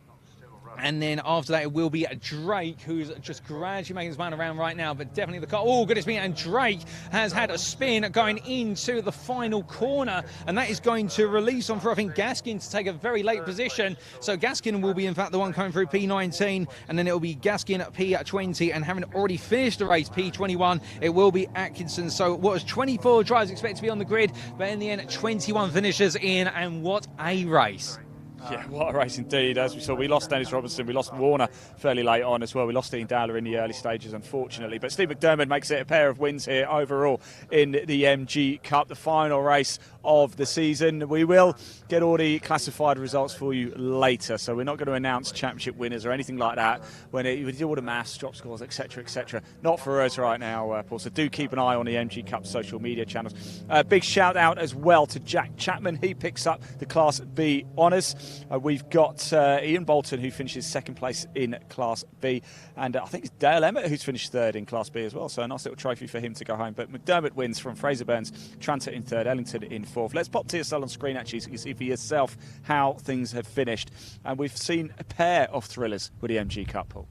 And then after that, it will be Drake, who's just gradually making his way around right now, but definitely the car. Oh, goodness me. And Drake has had a spin going into the final corner, and that is going to release on for, I think, Gaskin to take a very late position. So Gaskin will be, in fact, the one coming through P19, and then it will be Gaskin at P20, and having already finished the race, P21, it will be Atkinson. So what was 24 drivers expected to be on the grid, but in the end, 21 finishers in, and what a race. Yeah, what a race indeed. As we saw, we lost Dennis Robinson, we lost Warner fairly late on as well. We lost Ian Dowler in the early stages, unfortunately. But Steve McDermott makes it a pair of wins here overall in the MG Cup, the final race of the season. We will get all the classified results for you later, so we're not going to announce championship winners or anything like that when we do all the maths, drop scores, etc., etc. Not for us right now, Paul. So do keep an eye on the MG Cup social media channels. Big shout out as well to Jack Chapman. He picks up the Class B honours. We've got Ian Bolton, who finishes second place in Class B, and I think it's Dale Emmett who's finished third in Class B as well, so a nice little trophy for him to go home. But McDermott wins from Fraser Burns, Tranter in third, Ellington in fourth. Let's pop TSL on screen actually so you can see for yourself how things have finished, and we've seen a pair of thrillers with the MG Cup, Paul.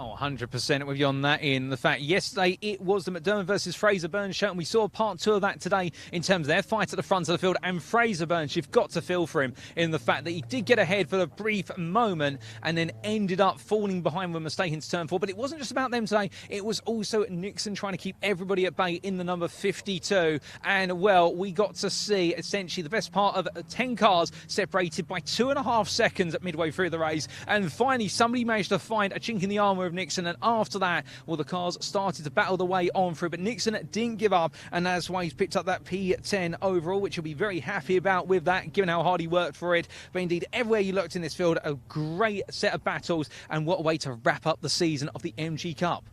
Oh, 100% with you on that, Ian. The fact yesterday it was the McDermott versus Fraser Burns show, and we saw part two of that today in terms of their fight at the front of the field. And Fraser Burns, you've got to feel for him in the fact that he did get ahead for a brief moment and then ended up falling behind with a mistake into turn 4. But it wasn't just about them today. It was also Nixon trying to keep everybody at bay in the number 52. And, well, we got to see essentially the best part of 10 cars separated by 2.5 seconds at midway through the race. And finally, somebody managed to find a chink in the armour of Nixon, and after that, well, the cars started to battle the way on through, but Nixon didn't give up, and that's why he's picked up that P10 overall, which he'll be very happy about with that, given how hard he worked for it. But indeed, everywhere you looked in this field, a great set of battles, and what a way to wrap up the season of the MG Cup.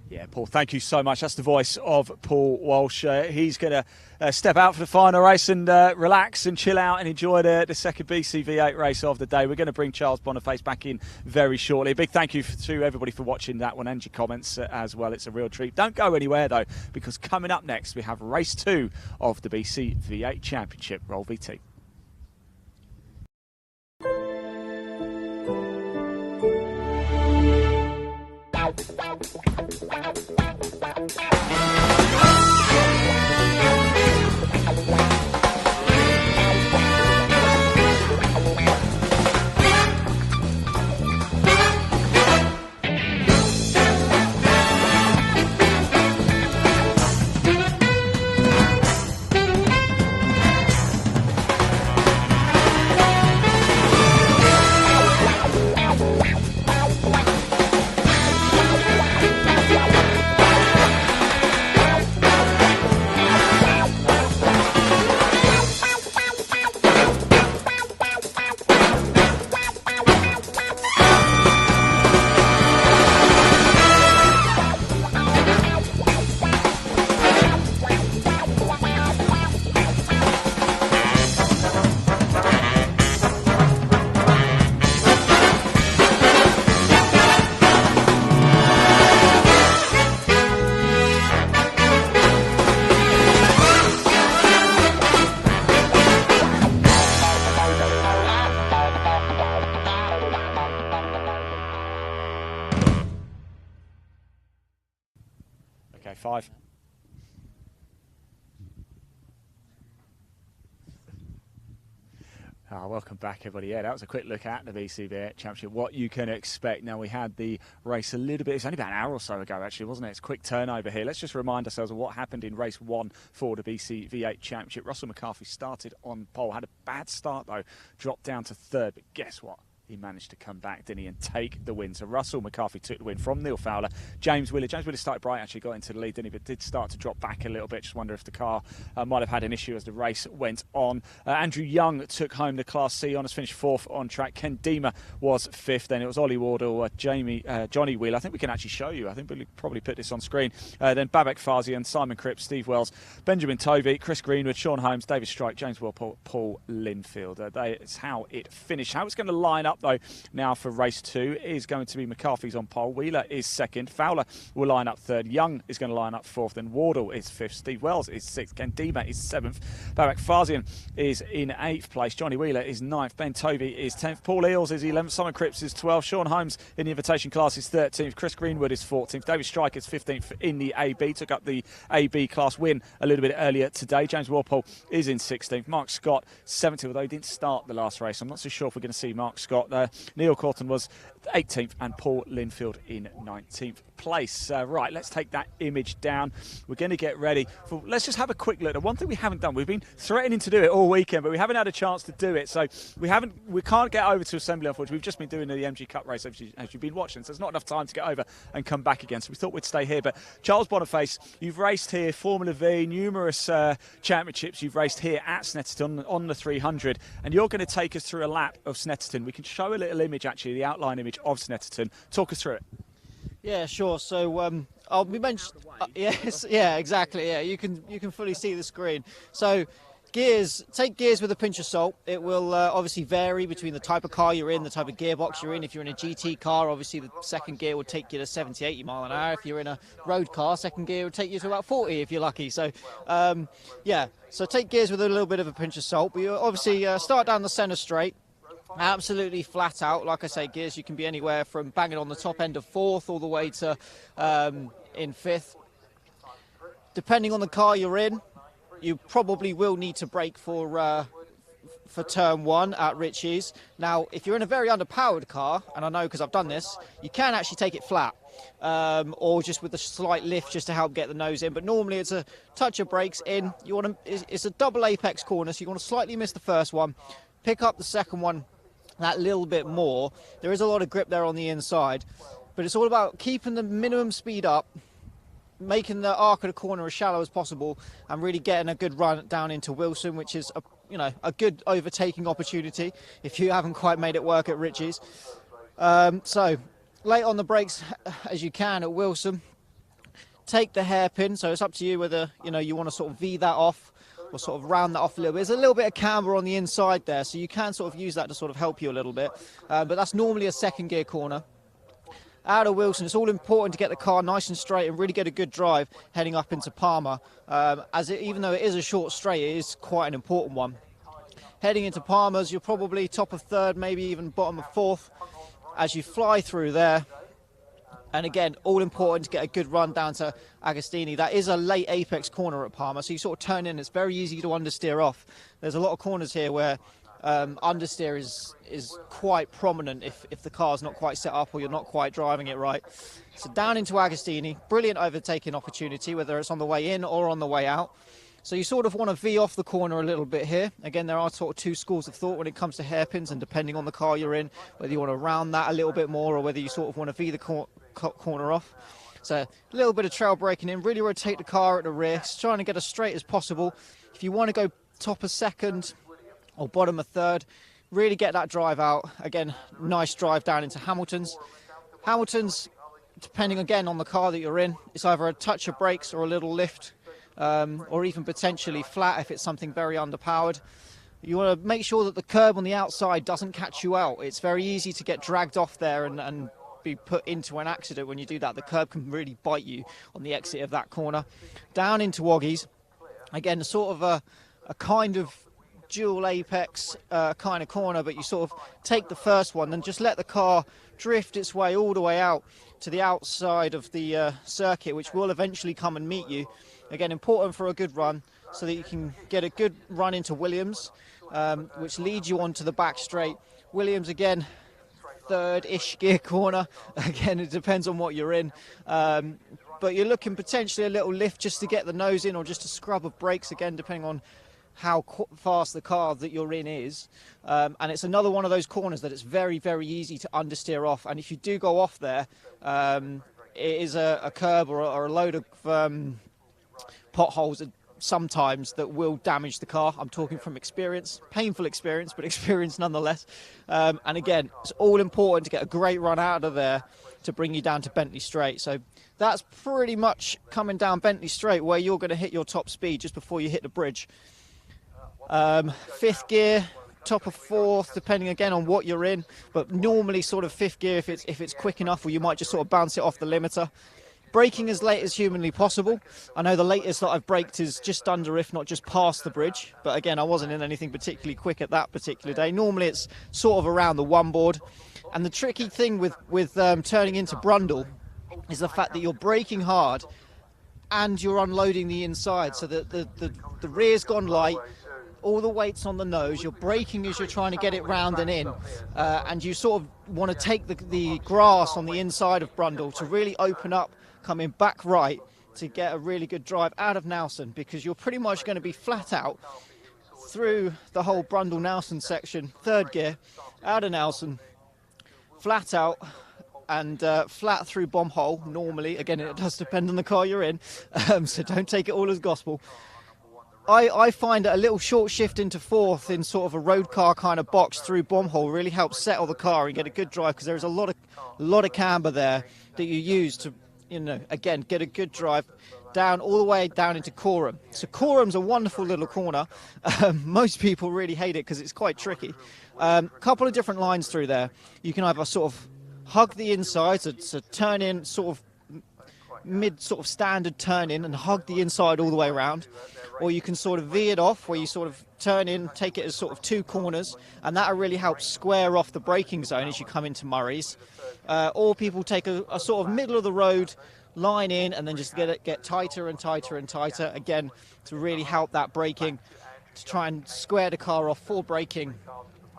Yeah, Paul, thank you so much. That's the voice of Paul Walsh. He's going to step out for the final race and relax and chill out and enjoy the second BCV8 race of the day. We're going to bring Charles Boniface back in very shortly. A big thank you to everybody for watching that one and your comments as well. It's a real treat. Don't go anywhere, though, because coming up next, we have race 2 of the BCV8 Championship. Roll VT. Okay, 5. Welcome back, everybody. Yeah, that was a quick look at the BCV8 Championship, what you can expect. Now, we had the race a little bit, it's only about an hour or so ago, actually, wasn't it? It's a quick turnover here. Let's just remind ourselves of what happened in race 1 for the BCV8 Championship. Russell McCarthy started on pole, had a bad start, though, dropped down to 3rd, but guess what? He managed to come back, didn't he, and take the win. So Russell McCarthy took the win from Neil Fowler. James Wheeler started bright, actually got into the lead, didn't he, but did start to drop back a little bit. Just wonder if the car might have had an issue as the race went on. Andrew Young took home the Class C honours, finished 4th on track. Ken Deemer was 5th. Then it was Ollie Wardle, Johnny Wheeler. I think we can actually show you. I think we'll probably put this on screen. Then Babak Farzian, Simon Cripps, Steve Wells, Benjamin Tovey, Chris Greenwood, Sean Holmes, David Strike, James Walpole, Paul Linfield. That's how it finished. How it's going to line up, though, now for race 2 is going to be McCarthy's on pole. Wheeler is 2nd. Fowler will line up 3rd. Young is going to line up 4th. Then Wardle is 5th. Steve Wells is 6th. Ken Deemer is 7th. Babak Farzian is in 8th place. Johnny Wheeler is 9th. Ben Tovey is 10th. Paul Eales is 11th. Simon Cripps is 12th. Sean Holmes in the invitation class is 13th. Chris Greenwood is 14th. David Strike is 15th in the AB. Took up the AB class win a little bit earlier today. James Walpole is in 16th. Mark Scott 17th, although he didn't start the last race. I'm not so sure if we're going to see Mark Scott there. Neil Corton was 18th and Paul Linfield in 19th place. Right, let's take that image down. We're going to get ready for, let's just have a quick look. The one thing we haven't done, we've been threatening to do it all weekend, but we haven't had a chance to do it. So we can't get over to assembly, unfortunately. We've just been doing the MG Cup race as you've been watching, so there's not enough time to get over and come back again. So we thought we'd stay here. But Charles Boniface, you've raced here, Formula V, numerous championships you've raced here at Snetterton on the 300, and you're going to take us through a lap of Snetterton. We can show a little image, actually, the outline image of Snetterton. Talk us through it. Yeah, sure. So I'll be mentioned. Yes, yeah, exactly. Yeah, you can fully see the screen. So take gears with a pinch of salt. It will obviously vary between the type of car you're in, the type of gearbox you're in. If you're in a GT car, obviously the second gear will take you to 70, 80 mile an hour. If you're in a road car, second gear will take you to about 40 if you're lucky. So yeah, so take gears with a little bit of a pinch of salt. But you obviously start down the centre straight. Absolutely flat out. Like I say, gears, you can be anywhere from banging on the top end of 4th all the way to in 5th. Depending on the car you're in, you probably will need to brake for turn 1 at Ritchie's. Now, if you're in a very underpowered car, and I know because I've done this, you can actually take it flat. Or just with a slight lift just to help get the nose in. But normally it's a touch of brakes in. It's a double apex corner, so you want to slightly miss the first one, pick up the second one that little bit more. There is a lot of grip there on the inside, but it's all about keeping the minimum speed up, making the arc of the corner as shallow as possible, and really getting a good run down into Wilson, which is a good overtaking opportunity if you haven't quite made it work at Ritchie's. So late on the brakes as you can at Wilson. take the hairpin, so it's up to you whether you want to sort of V that off or sort of round that off a little bit. There's a little bit of camber on the inside there, so you can sort of use that to sort of help you a little bit. But that's normally a second gear corner. Out of Wilson, it's all important to get the car nice and straight and really get a good drive heading up into Palmer. Even though it is a short straight, it is quite an important one. Heading into Palmer's, you're probably top of third, maybe even bottom of fourth as you fly through there. And again, all important to get a good run down to Agostini. That is a late apex corner at Palmer, so you sort of turn in. It's very easy to understeer off. There's a lot of corners here where understeer is quite prominent if the car's not quite set up or you're not quite driving it right. So down into Agostini, brilliant overtaking opportunity, whether it's on the way in or on the way out. So you sort of want to V off the corner a little bit here. Again, there are sort of two schools of thought when it comes to hairpins, and depending on the car you're in, whether you want to round that a little bit more or whether you sort of want to V the corner off. So a little bit of trail braking in, really rotate the car at the rear, trying to get as straight as possible. If you want to go top of second or bottom of third, really get that drive out. Again, nice drive down into Hamilton's. Hamilton's, depending again on the car that you're in, it's either a touch of brakes or a little lift. Or even potentially flat if it's something very underpowered. You want to make sure that the curb on the outside doesn't catch you out. It's very easy to get dragged off there and be put into an accident when you do that. The curb can really bite you on the exit of that corner. Down into Woggies. Again, sort of a kind of dual apex kind of corner, but you sort of take the first one and just let the car drift its way all the way out to the outside of the circuit, which will eventually come and meet you. Again, important for a good run so that you can get a good run into Williams, which leads you onto the back straight. Williams, again, third-ish gear corner. Again, it depends on what you're in. But you're looking potentially a little lift just to get the nose in or just a scrub of brakes, again, depending on how fast the car that you're in is. And it's another one of those corners that it's very, very easy to understeer off. And if you do go off there, it is a curb or a load of potholes sometimes that will damage the car. I'm talking from experience, painful experience, but experience nonetheless. And again, it's all important to get a great run out of there to bring you down to Bentley Straight. So that's pretty much coming down Bentley Straight where you're going to hit your top speed just before you hit the bridge. Fifth gear, top of fourth, depending again on what you're in, but normally sort of fifth gear if it's quick enough, or you might just sort of bounce it off the limiter. Braking as late as humanly possible. I know the latest that I've braked is just under, if not just past the bridge. But again, I wasn't in anything particularly quick at that particular day. Normally it's sort of around the one board. And the tricky thing with turning into Brundle is the fact that you're braking hard and you're unloading the inside. So the rear's gone light, all the weight's on the nose, you're braking as you're trying to get it round and in, and you sort of want to take the grass on the inside of Brundle to really open up, coming back right to get a really good drive out of Nelson, because you're pretty much going to be flat out through the whole Brundle-Nelson section, third gear, out of Nelson, flat out, and flat through Bomb Hole normally. Again, it does depend on the car you're in, so don't take it all as gospel. I find that a little short shift into fourth in sort of a road car kind of box through Bomb Hole really helps settle the car and get a good drive, because there's a lot of camber there that you use to, again, get a good drive down all the way down into Coram. So Coram's a wonderful little corner. Most people really hate it because it's quite tricky. Couple of different lines through there. You can either sort of hug the inside, so turn in sort of mid sort of standard turn in and hug the inside all the way around, or you can sort of V it off where you sort of turn in, take it as sort of two corners, and that'll really help square off the braking zone as you come into Murray's. Or people take a sort of middle of the road line in and then just get tighter and tighter and tighter, again to really help that braking, to try and square the car off for braking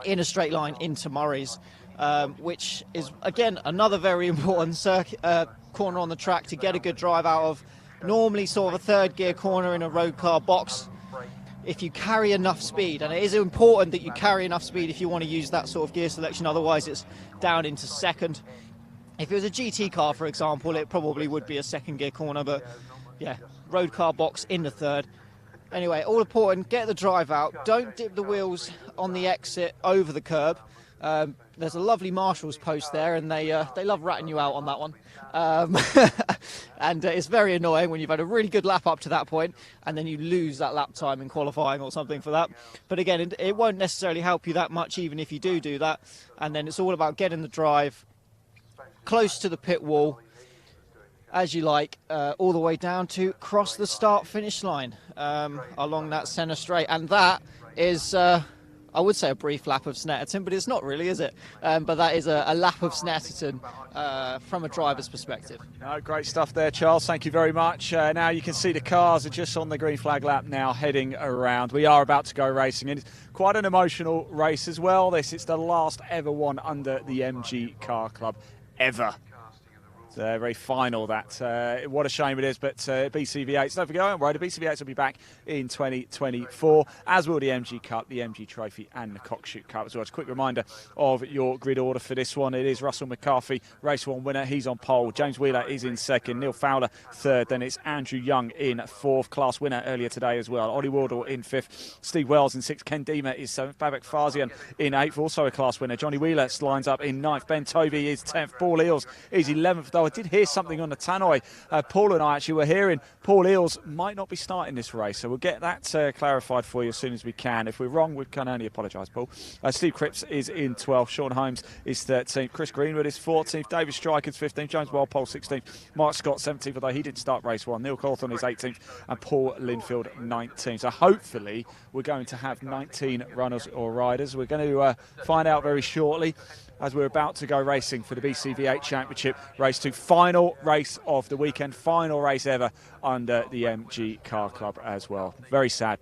in a straight line into Murray's, which is again another very important corner on the track to get a good drive out of. Normally sort of a third gear corner in a road car box if you carry enough speed, and it is important that you carry enough speed if you want to use that sort of gear selection, otherwise it's down into second. If it was a GT car, for example, it probably would be a second gear corner, but yeah, road car box in the third. Anyway, all important, get the drive out, don't dip the wheels on the exit over the curb. There's a lovely Marshall's post there, and they love ratting you out on that one. And it's very annoying when you've had a really good lap up to that point and then you lose that lap time in qualifying or something for that. But again, it won't necessarily help you that much even if you do that. And then it's all about getting the drive close to the pit wall, as you like, all the way down to cross the start-finish line along that centre straight. And that is, I would say, a brief lap of Snetterton, but it's not really, is it? But that is a lap of Snetterton from a driver's perspective. No, great stuff there, Charles. Thank you very much. Now you can see the cars are just on the green flag lap now, heading around. We are about to go racing, and it's quite an emotional race as well. It's the last ever one under the MG Car Club ever. Very final, that. What a shame it is, but BCV8s, don't forget, don't worry, the BCV8s will be back in 2024, as will the MG Cup, the MG Trophy and the Cockshoot Cup as well. Just a quick reminder of your grid order for this one. It is Russell McCarthy, race 1 winner, he's on pole. James Wheeler is in second, Neil Fowler third, then it's Andrew Young in fourth, class winner earlier today as well. Ollie Wardle in fifth, Steve Wells in sixth, Ken Deemer is seventh, Babak Farzian in eighth, also a class winner. Johnny Wheeler lines up in ninth, Ben Tovey is 10th, Paul Eales is 11th, though I did hear something on the tannoy. Paul and I actually were hearing Paul Eales might not be starting this race, so we'll get that clarified for you as soon as we can. If we're wrong, we can only apologise, Paul. Steve Cripps is in 12th, Sean Holmes is 13th, Chris Greenwood is 14th, David Striker's 15th, James Walpole 16th, Mark Scott 17th, although he didn't start race 1, Neil Cawthorne is 18th, and Paul Linfield 19th. So hopefully we're going to have 19 runners or riders. We're going to find out very shortly, as we're about to go racing for the BCV8 Championship Race 2. Final race of the weekend, final race ever under the MG Car Club as well. Very sad.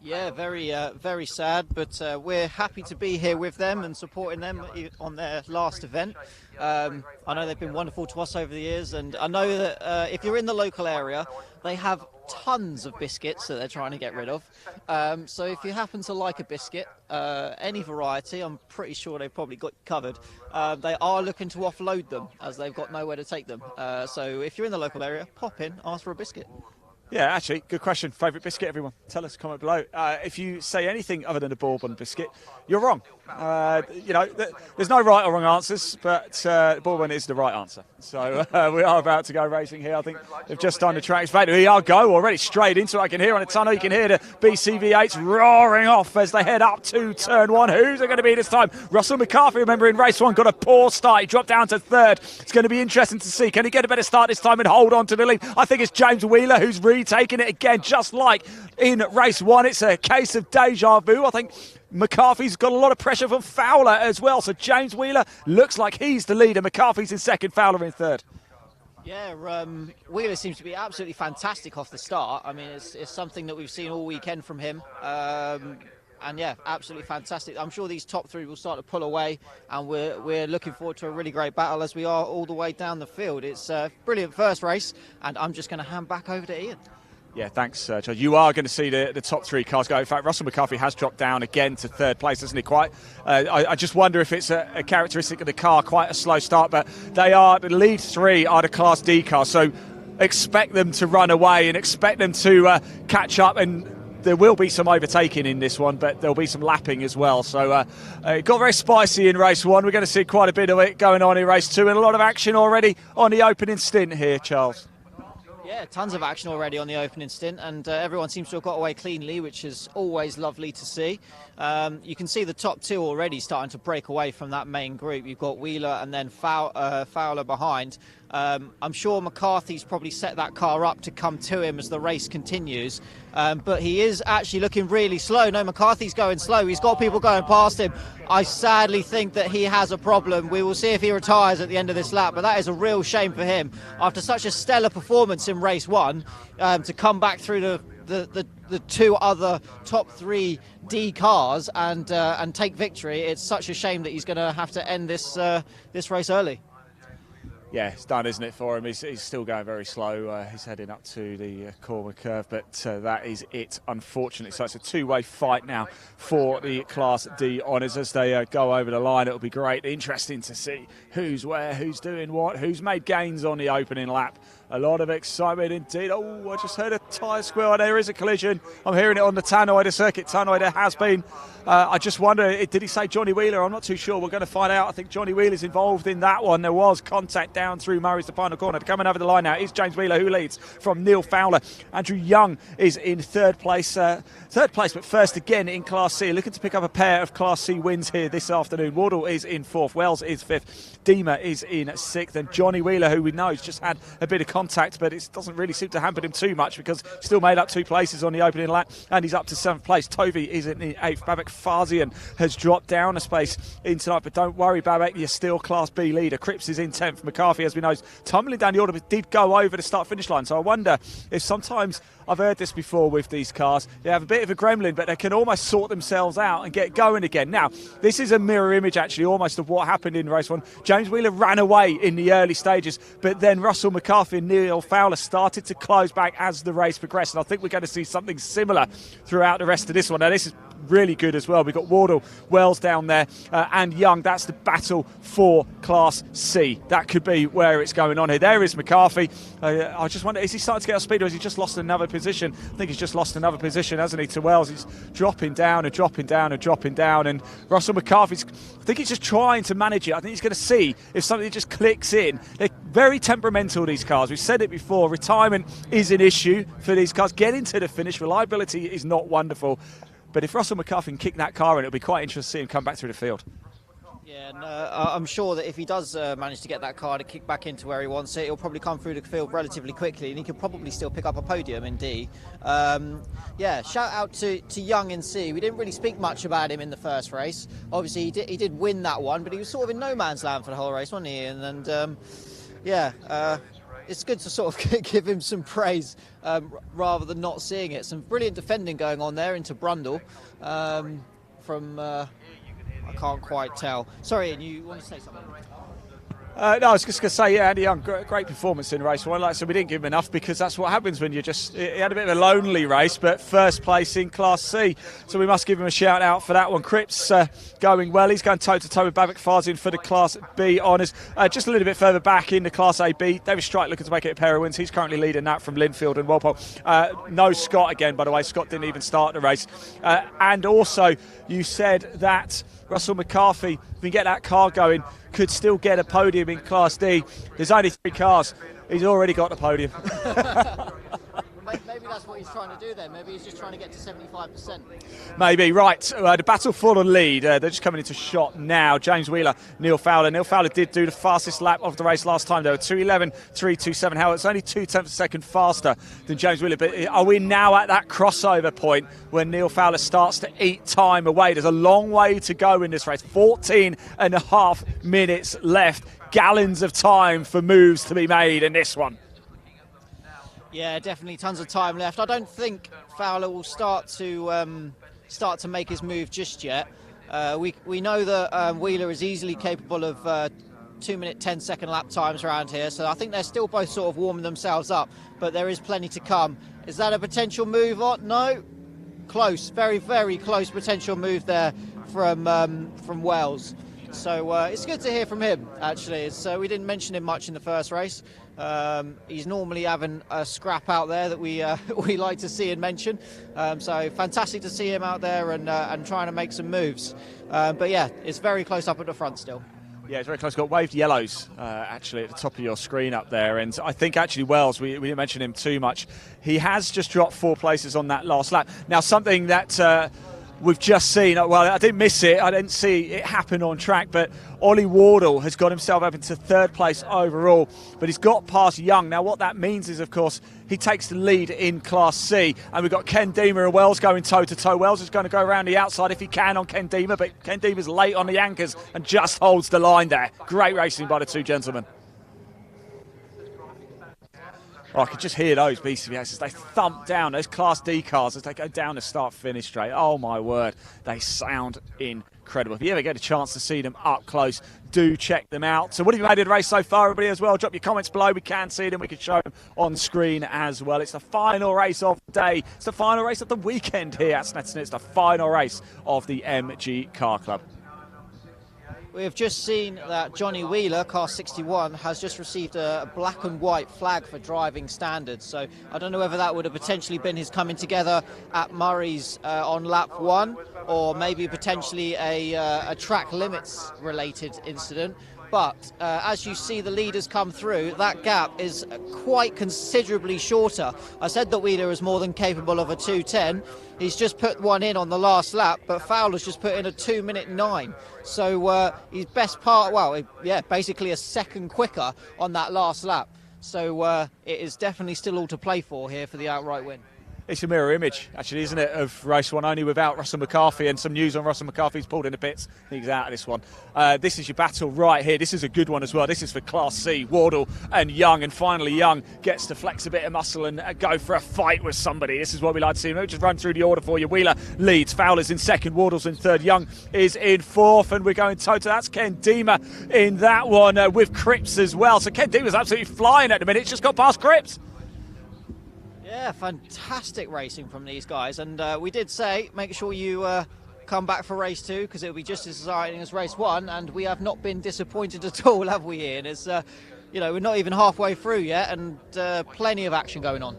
Yeah, very sad, but we're happy to be here with them and supporting them on their last event. I know they've been wonderful to us over the years, and I know that if you're in the local area, they have tons of biscuits that they're trying to get rid of. So if you happen to like a biscuit, any variety, I'm pretty sure they've probably got covered. They are looking to offload them as they've got nowhere to take them. So if you're in the local area, pop in, ask for a biscuit. Yeah, actually, good question. Favourite biscuit, everyone? Tell us, comment below. If you say anything other than a bourbon biscuit, you're wrong. You know, there's no right or wrong answers, but bourbon is the right answer. So we are about to go racing here. I think they've just done the tracks. We are go already straight into it. I can hear on the tunnel, you can hear the BCV8s roaring off as they head up to turn 1. Who's it going to be this time? Russell McCarthy, remember, in race 1, got a poor start. He dropped down to third. It's going to be interesting to see. Can he get a better start this time and hold on to the lead? I think it's James Wheeler who's retaking it again, just like in race 1. It's a case of deja vu. I think McCarthy's got a lot of pressure from Fowler as well. So James Wheeler looks like he's the leader. McCarthy's in second, Fowler in third. Yeah, Wheeler seems to be absolutely fantastic off the start. I mean, it's something that we've seen all weekend from him. And yeah, absolutely fantastic. I'm sure these top three will start to pull away, and we're looking forward to a really great battle as we are all the way down the field. It's a brilliant first race, and I'm just going to hand back over to Ian. Yeah, thanks, Charles. You are going to see the top three cars go. In fact, Russell McCarthy has dropped down again to third place, hasn't he? Quite. I just wonder if it's a characteristic of the car, quite a slow start, but the lead three are the Class D cars, so expect them to run away and expect them to catch up, and there will be some overtaking in this one, but there'll be some lapping as well. So it got very spicy in race 1. We're going to see quite a bit of it going on in race 2, and a lot of action already on the opening stint here, Charles. Yeah, tons of action already on the opening stint, and everyone seems to have got away cleanly, which is always lovely to see. You can see the top two already starting to break away from that main group. You've got Wheeler and then Fowler behind. I'm sure McCarthy's probably set that car up to come to him as the race continues, but he is actually looking really slow. No, McCarthy's going slow. He's got people going past him. I sadly think that he has a problem. We will see if he retires at the end of this lap, but that is a real shame for him. After such a stellar performance in race 1, to come back through the two other top 3 D cars and take victory, it's such a shame that he's going to have to end this race early. Yeah, it's done, isn't it, for him? He's still going very slow. He's heading up to the corner curve, but that is it, unfortunately. So it's a two-way fight now for the Class D honours as they go over the line. It'll be great, interesting to see who's where, who's doing what, who's made gains on the opening lap. A lot of excitement indeed. Oh, I just heard a tyre squeal. There is a collision. I'm hearing it on the Tannoy, the circuit Tannoy. There has been. I just wonder, did he say Johnny Wheeler? I'm not too sure. We're going to find out. I think Johnny Wheeler's involved in that one. There was contact down through Murray's the final corner. Coming over the line now is James Wheeler, who leads from Neil Fowler. Andrew Young is in third place. But first again in Class C. Looking to pick up a pair of Class C wins here this afternoon. Wardle is in fourth. Wells is fifth. Deemer is in sixth. And Johnny Wheeler, who we know has just had a bit of contact, but it doesn't really seem to hamper him too much because he still made up 2 places on the opening lap, and he's up to 7th place. Tovey is in the 8th. Babak Farzian has dropped down a space in tonight, but don't worry, Babak, you're still Class B leader. Cripps is in 10th. McCarthy, as we know, is tumbling down the order, but did go over the start-finish line. So I wonder if sometimes, I've heard this before with these cars, they have a bit of a gremlin, but they can almost sort themselves out and get going again. Now, this is a mirror image, actually, almost of what happened in race 1. James Wheeler ran away in the early stages, but then Russell McCarthy and Neil Fowler started to close back as the race progressed, and I think we're going to see something similar throughout the rest of this one. Now, this is really good as well. We've got Wardle, Wells down there, and Young. That's the battle for Class C. That could be where it's going on here. There is McCarthy. I just wonder, is he starting to get off speed, or has he just lost another position? I think he's just lost another position, hasn't he, to Wells? He's dropping down and dropping down and dropping down, and Russell McCarthy's, I think he's just trying to manage it. I think he's going to see if something just clicks in. They're very temperamental, these cars. We've said it before. Retirement is an issue for these cars. Getting to the finish, reliability is not wonderful. But if Russell McCarthy can kick that car in, it'll be quite interesting to see him come back through the field. Yeah, and I'm sure that if he does manage to get that car to kick back into where he wants it, he'll probably come through the field relatively quickly, and he could probably still pick up a podium in D. Yeah, shout out to Young in C. We didn't really speak much about him in the first race. Obviously, he did win that one, but he was sort of in no man's land for the whole race, wasn't he? And yeah. It's good to sort of give him some praise rather than not seeing it. Some brilliant defending going on there into Brundle from, I can't quite tell. Sorry, Ian, you want to say something? No, I was just going to say, yeah, Andy Young, great performance in race 1. Like I said, we didn't give him enough because that's what happens when you just... He had a bit of a lonely race, but first place in Class C. So we must give him a shout out for that one. Cripps going well. He's going toe-to-toe with Babak Farzian for the Class B honours. Just a little bit further back in the Class AB, David Strike looking to make it a pair of wins. He's currently leading that from Linfield and Walpole. No Scott again, by the way. Scott didn't even start the race. And also, you said that Russell McCarthy, if we get that car going, could still get a podium in Class D. There's only 3 cars. He's already got the podium. Maybe that's what he's trying to do then. Maybe he's just trying to get to 75%. Maybe, right. The battle for the lead. They're just coming into shot now. James Wheeler, Neil Fowler. Neil Fowler did do the fastest lap of the race last time. They were 2:11.327. However, it's only 0.2 of a second faster than James Wheeler. But are we now at that crossover point when Neil Fowler starts to eat time away? There's a long way to go in this race. 14.5 minutes left. Gallons of time for moves to be made in this one. Yeah, definitely tons of time left. I don't think Fowler will start to make his move just yet. We know that Wheeler is easily capable of 2-minute 10-second lap times around here, so I think they're still both sort of warming themselves up, but there is plenty to come. Is that a potential move? No, close, very, very close potential move there from Wells. So it's good to hear from him, actually. We didn't mention him much in the first race. He's normally having a scrap out there that we like to see and mention. So fantastic to see him out there and trying to make some moves. But yeah, it's very close up at the front still. Yeah, it's very close. Got waved yellows, actually, at the top of your screen up there. And I think, actually, Wells, we didn't mention him too much. He has just dropped 4 places on that last lap. Now, something that... we've just seen, well, I didn't miss it, I didn't see it happen on track, but Ollie Wardle has got himself up into 3rd place overall, but he's got past Young. Now, what that means is, of course, he takes the lead in Class C, and we've got Ken Deemer and Wells going toe-to-toe. Wells is going to go around the outside if he can on Ken Deemer, but Ken Deemer's late on the anchors and just holds the line there. Great racing by the 2 gentlemen. Oh, I could just hear those BCV8s as they thump down those Class D cars as they go down the start-finish straight. Oh, my word. They sound incredible. If you ever get a chance to see them up close, do check them out. So what have you made of the race so far, everybody, as well? Drop your comments below. We can see them. We can show them on screen as well. It's the final race of the day. It's the final race of the weekend here at Snetterton. It's the final race of the MG Car Club. We've just seen that Johnny Wheeler, car 61, has just received a black and white flag for driving standards. So I don't know whether that would have potentially been his coming together at Murray's on lap 1, or maybe potentially a track limits related incident. But as you see the leaders come through, that gap is quite considerably shorter. I said that Wheeler is more than capable of a 2:10. He's just put one in on the last lap, but Fowler's just put in a 2:09. So his best part, well, yeah, basically a second quicker on that last lap. So it is definitely still all to play for here for the outright win. It's a mirror image, actually, isn't it, of race 1, only without Russell McCarthy, and some news on Russell McCarthy's pulled in the pits. He's out of this one. This is your battle right here. This is a good one as well. This is for Class C, Wardle and Young, and finally Young gets to flex a bit of muscle and go for a fight with somebody. This is what we like to see. Let me just run through the order for you. Wheeler leads, Fowler's in second, Wardle's in third, Young is in fourth, and we're going toe-to-toe. That's Ken Deemer in that one with Cripps as well. So Ken Deemer's absolutely flying at the minute. It's just got past Cripps. Yeah, fantastic racing from these guys, and we did say make sure you come back for race 2, because it'll be just as exciting as race 1, and we have not been disappointed at all, have we, Ian? It's you know, we're not even halfway through yet, and plenty of action going on.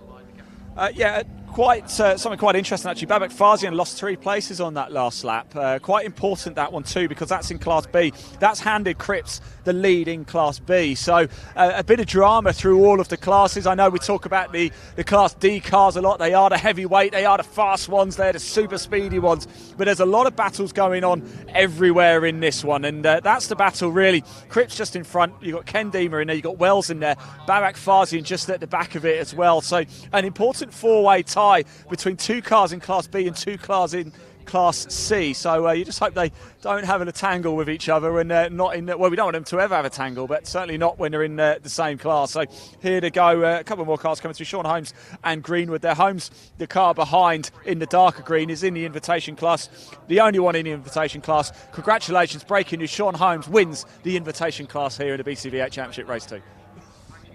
Yeah, quite something quite interesting actually. Babak Farzian lost 3 places on that last lap. Quite important, that one too, because that's in Class B. That's handed Cripps the lead in Class B. So a bit of drama through all of the classes. I know we talk about the Class D cars a lot. They are the heavyweight, they are the fast ones, they're the super speedy ones. But there's a lot of battles going on everywhere in this one, and that's the battle really. Cripps just in front. You've got Ken Deemer in there, you've got Wells in there, Babak Farzian just at the back of it as well. So an important 4-way tie between 2 cars in Class B and 2 cars in Class C. So you just hope they don't have a tangle with each other, and not in. Well, we don't want them to ever have a tangle, but certainly not when they're in the same class. So here to go, a couple more cars coming through. Sean Holmes and Greenwood. Their Holmes, the car behind in the darker green, is in the invitation class, the only one in the invitation class. Congratulations, breaking news. Sean Holmes wins the invitation class here in the BCV8 Championship Race 2.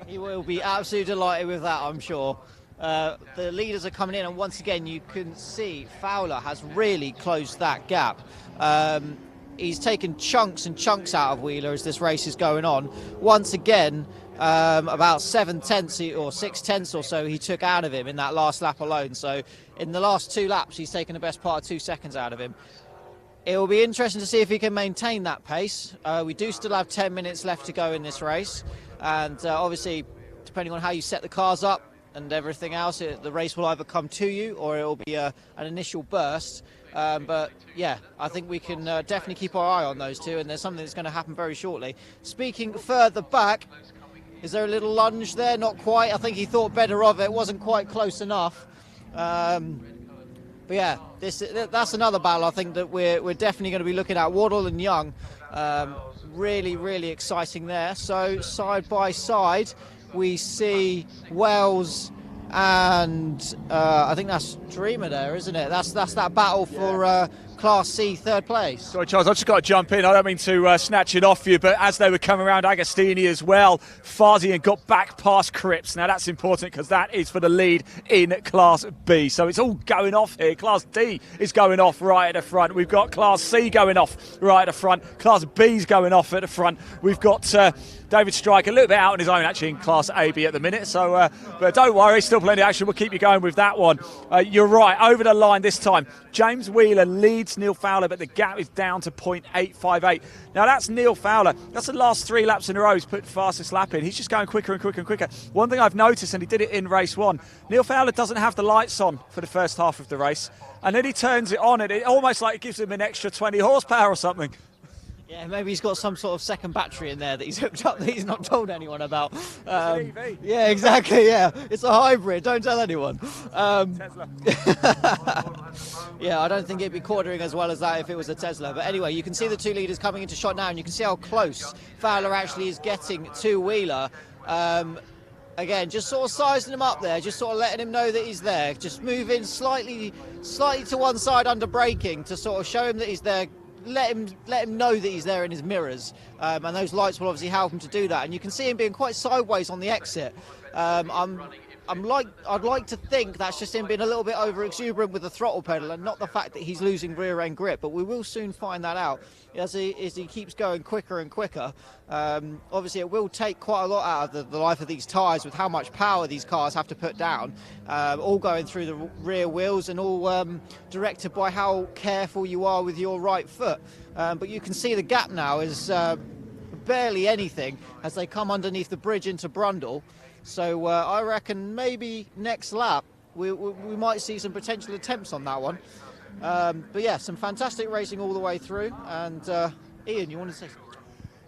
He will be absolutely delighted with that, I'm sure. The leaders are coming in, and once again you can see Fowler has really closed that gap. He's taken chunks and chunks out of Wheeler as this race is going on. Once again, about 7/10 or 6/10 or so he took out of him in that last lap alone. So in the last 2 laps he's taken the best part of 2 seconds out of him. It will be interesting to see if he can maintain that pace. We do still have 10 minutes left to go in this race, and obviously depending on how you set the cars up and everything else, the race will either come to you or it will be an initial burst. But yeah, I think we can definitely keep our eye on those 2, and there's something that's going to happen very shortly. Speaking further back, is there a little lunge there? Not quite. I think he thought better of it. Wasn't quite close enough. But yeah, that's another battle I think that we're definitely going to be looking at. Wardle and Young, really, really exciting there. So side by side, we see Wells and I think that's Dreamer there, isn't it? That's that battle for Class C 3rd place. Sorry, Charles, I've just got to jump in. I don't mean to snatch it off you, but as they were coming around Agostini as well, Farzian got back past Cripps. Now that's important because that is for the lead in Class B. So it's all going off here. Class D is going off right at the front. We've got Class C going off right at the front. Class B's going off at the front. We've got David Strike a little bit out on his own actually in Class AB at the minute. So, but don't worry, still plenty of action. We'll keep you going with that one. You're right, over the line this time. James Wheeler leads Neil Fowler, but the gap is down to 0.858. Now that's Neil Fowler. That's the last 3 laps in a row he's put the fastest lap in. He's just going quicker and quicker and quicker. One thing I've noticed, and he did it in race 1, Neil Fowler doesn't have the lights on for the first half of the race, and then he turns it on, and it almost like it gives him an extra 20 horsepower or something. Yeah, maybe he's got some sort of second battery in there that he's hooked up that he's not told anyone about. Yeah, exactly, yeah. It's a hybrid, don't tell anyone. Tesla. Yeah, I don't think it'd be quartering as well as that if it was a Tesla. But anyway, you can see the 2 leaders coming into shot now, and you can see how close Fowler actually is getting to Wheeler. Again, just sort of sizing him up there, just sort of letting him know that he's there. Just moving slightly to one side under braking to sort of show him that he's there. Let him know that he's there in his mirrors, and those lights will obviously help him to do that. And you can see him being quite sideways on the exit. I'm I'd like to think that's just him being a little bit over exuberant with the throttle pedal and not the fact that he's losing rear end grip, but we will soon find that out as he keeps going quicker and quicker. Obviously it will take quite a lot out of the life of these tyres with how much power these cars have to put down, all going through the rear wheels and all directed by how careful you are with your right foot. But you can see the gap now is barely anything as they come underneath the bridge into Brundle. So I reckon maybe next lap we might see some potential attempts on that one. But yeah, some fantastic racing all the way through. And Ian, you want to say something?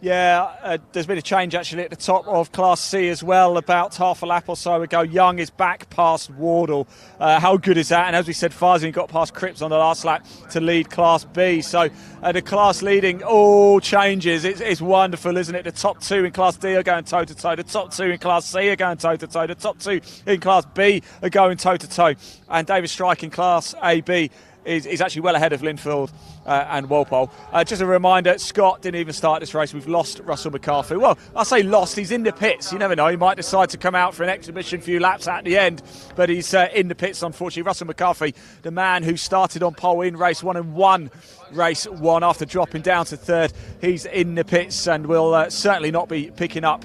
Yeah, there's been a change actually at the top of Class C as well about half a lap or so ago. Young is back past Wardle. How good is that? And as we said, Farzin got past Cripps on the last lap to lead Class B. So the class leading all changes. It's wonderful, isn't it? The top two in Class D are going toe-to-toe. The top two in Class C are going toe-to-toe. The top two in Class B are going toe-to-toe. And David Strike in Class AB is actually well ahead of Linfield and Walpole. Just a reminder, Scott didn't even start this race. We've lost Russell McCarthy. Well, I say lost, he's in the pits. You never know, he might decide to come out for an exhibition few laps at the end, but he's in the pits, unfortunately. Russell McCarthy, the man who started on pole in race one and won race one after dropping down to third, he's in the pits and will certainly not be picking up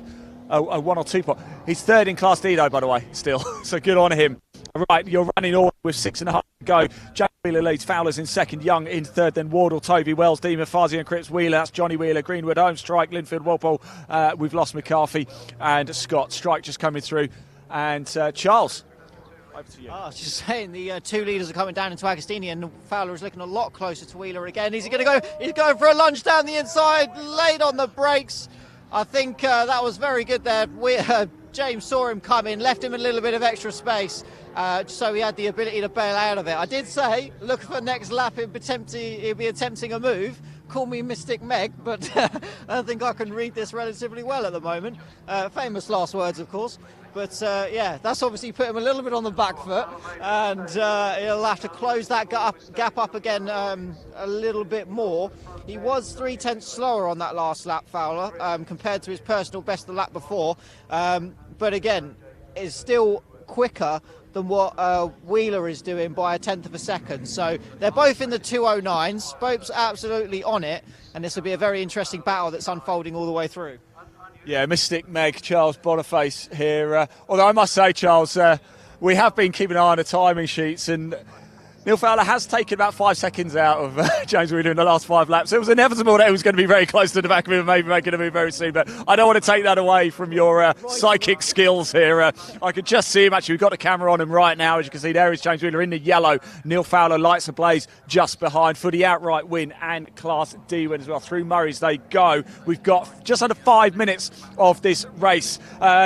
a 1 or 2 point. He's third in Class D though, by the way, still, so good on him. Right, you're running order with 6.5 to go. Jack Wheeler leads, Fowler's in second, Young in third, then Wardle, Toby, Wells, Deemer, Farzy and Cripps, Wheeler, that's Johnny Wheeler, Greenwood, Holmes, Strike, Linfield, Walpole. We've lost McCarthy and Scott. Strike just coming through. And Charles, over to you. I was just saying, the two leaders are coming down into Agostini and Fowler is looking a lot closer to Wheeler again. Is he going to go? He's going for a lunge down the inside, late on the brakes. I think that was very good there. James saw him coming, left him a little bit of extra space, so he had the ability to bail out of it. I did say, look for next lap, he'll be attempting a move. Call me Mystic Meg, but I think I can read this relatively well at the moment. Famous last words, of course. But yeah, that's obviously put him a little bit on the back foot, and he'll have to close that gap up again a little bit more. He was 0.3 slower on that last lap, Fowler, compared to his personal best the lap before. But again, is still quicker than what Wheeler is doing by 1/10 of a second. So they're both in the 209s, both absolutely on it, and this will be a very interesting battle that's unfolding all the way through. Yeah, Mystic Meg, Charles Boniface here. Although I must say, Charles, we have been keeping an eye on the timing sheets, and Neil Fowler has taken about 5 seconds out of James Wheeler in the last 5 laps. It was inevitable that he was going to be very close to the back of him and maybe making a move very soon, but I don't want to take that away from your psychic skills here. I could just see him, actually. We've got the camera on him right now. As you can see, there is James Wheeler in the yellow. Neil Fowler, lights ablaze just behind for the outright win and Class D win as well. Through Murray's they go. We've got just under 5 minutes of this race.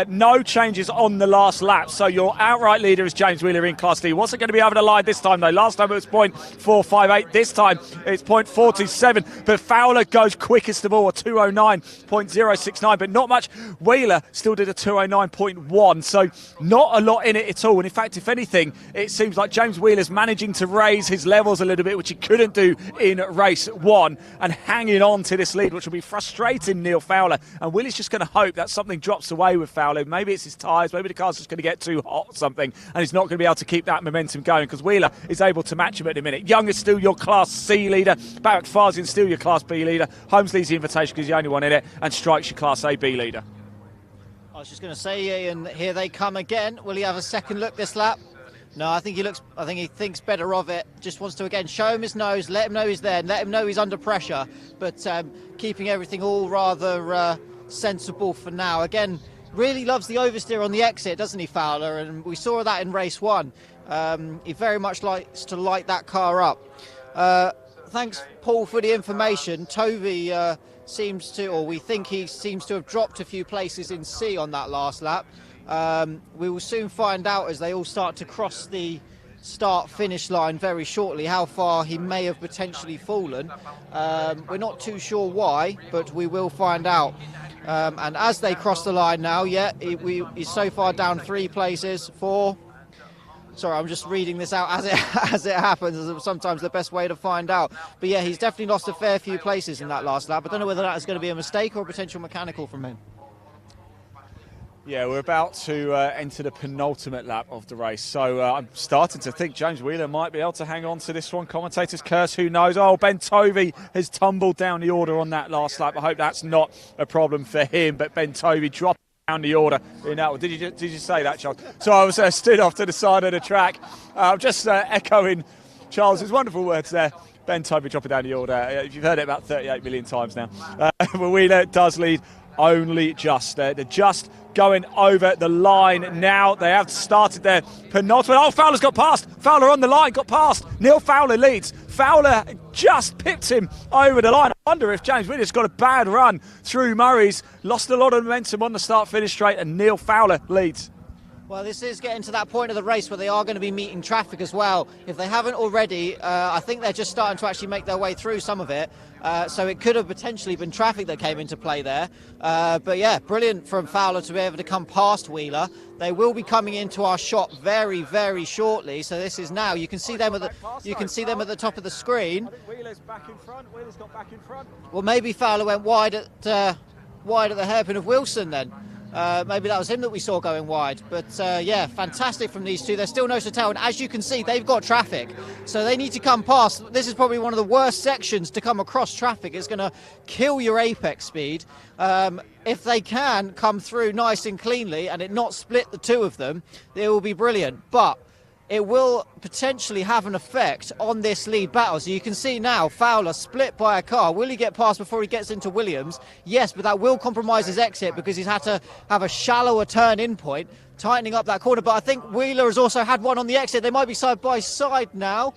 No changes on the last lap, so your outright leader is James Wheeler in Class D. What's it going to be over the line this time, though? Last time it was 0.458. This time it's 0.427. But Fowler goes quickest of all, a 209.069. But not much. Wheeler still did a 209.1. So not a lot in it at all. And in fact, if anything, it seems like James Wheeler's managing to raise his levels a little bit, which he couldn't do in race one, and hanging on to this lead, which will be frustrating Neil Fowler. And Wheeler's just going to hope that something drops away with Fowler. Maybe it's his tyres. Maybe the car's just going to get too hot or something, and he's not going to be able to keep that momentum going, because Wheeler is able to match him at the minute. Young is still your Class C leader. Barrack Farzin still your Class B leader. Holmes leads the invitation because he's the only one in it, and Strike's your Class AB leader. I was just going to say, Ian, here they come again. Will he have a second look this lap? No, I think he thinks better of it. Just wants to again show him his nose, let him know he's there, and let him know he's under pressure. But keeping everything all rather sensible for now. Again, really loves the oversteer on the exit, doesn't he, Fowler? And we saw that in race one. He very much likes to light that car up. Thanks, Paul, for the information. Toby seems to, or we think he seems to have dropped a few places in C on that last lap. We will soon find out as they all start to cross the start-finish line very shortly how far he may have potentially fallen. We're not too sure why, but we will find out. And as they cross the line now, yeah, he's so far down 3 places, 4. Sorry, I'm just reading this out as it happens. Is sometimes the best way to find out. But yeah, he's definitely lost a fair few places in that last lap. I don't know whether that is going to be a mistake or a potential mechanical from him. Yeah, we're about to enter the penultimate lap of the race. So I'm starting to think James Wheeler might be able to hang on to this one. Commentator's curse, who knows? Oh, Ben Tovey has tumbled down the order on that last lap. I hope that's not a problem for him. But Ben Tovey dropped down the order in that one. Did you say that, Charles? So I was stood off to the side of the track. Just echoing Charles's wonderful words there. Ben Tovey dropping down the order. You've heard it about 38 million times now. But Wheeler does lead only just. They're just going over the line now. They have started their penultimate. Oh, Fowler's got past. Fowler on the line, got past. Neil Fowler leads. Fowler just pipped him over the line. I wonder if James Wheeler's got a bad run through Murray's. Lost a lot of momentum on the start-finish straight, and Neil Fowler leads. Well, this is getting to that point of the race where they are going to be meeting traffic as well. If they haven't already, I think they're just starting to actually make their way through some of it. So it could have potentially been traffic that came into play there. But yeah, brilliant from Fowler to be able to come past Wheeler. They will be coming into our shot very, very shortly. So this is now. You can see them at the top of the screen. I think Wheeler's back in front. Wheeler's got back in front. Well, maybe Fowler went wide at the hairpin of Wilson then. Maybe that was him that we saw going wide. But yeah, fantastic from these two. They're still nose to tail, and as you can see, they've got traffic, so they need to come past. This is probably one of the worst sections to come across traffic. It's going to kill your apex speed. If they can come through nice and cleanly and it not split the two of them, it will be brilliant. But it will potentially have an effect on this lead battle. So you can see now Fowler split by a car. Will he get past before he gets into Williams? Yes, but that will compromise his exit because he's had to have a shallower turn-in point, tightening up that corner. But I think Wheeler has also had one on the exit. They might be side by side now.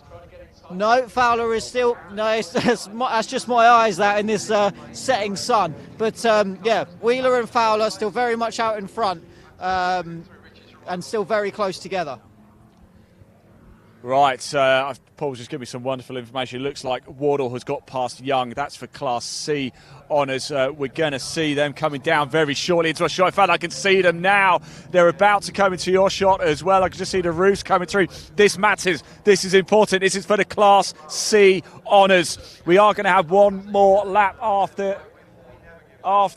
No, Fowler is still... No, that's just my eyes, that, in this setting sun. But yeah, Wheeler and Fowler still very much out in front and still very close together. Right, Paul's just given me some wonderful information. It looks like Wardle has got past Young. That's for Class C honours. We're going to see them coming down very shortly into a shot. In fact, I can see them now. They're about to come into your shot as well. I can just see the roofs coming through. This matters. This is important. This is for the Class C honours. We are going to have one more lap after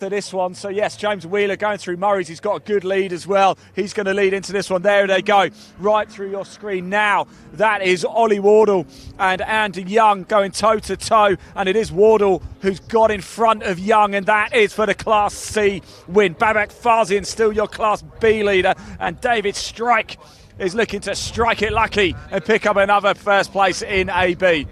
this one. So yes, James Wheeler going through Murray's. He's got a good lead as well. He's going to lead into this one. There they go, right through your screen now. That is Ollie Wardle and Andy Young going toe to toe, and it is Wardle who's got in front of Young, and that is for the Class C win. Babak Farzian still your Class B leader, and David Strike is looking to strike it lucky and pick up another first place in AB.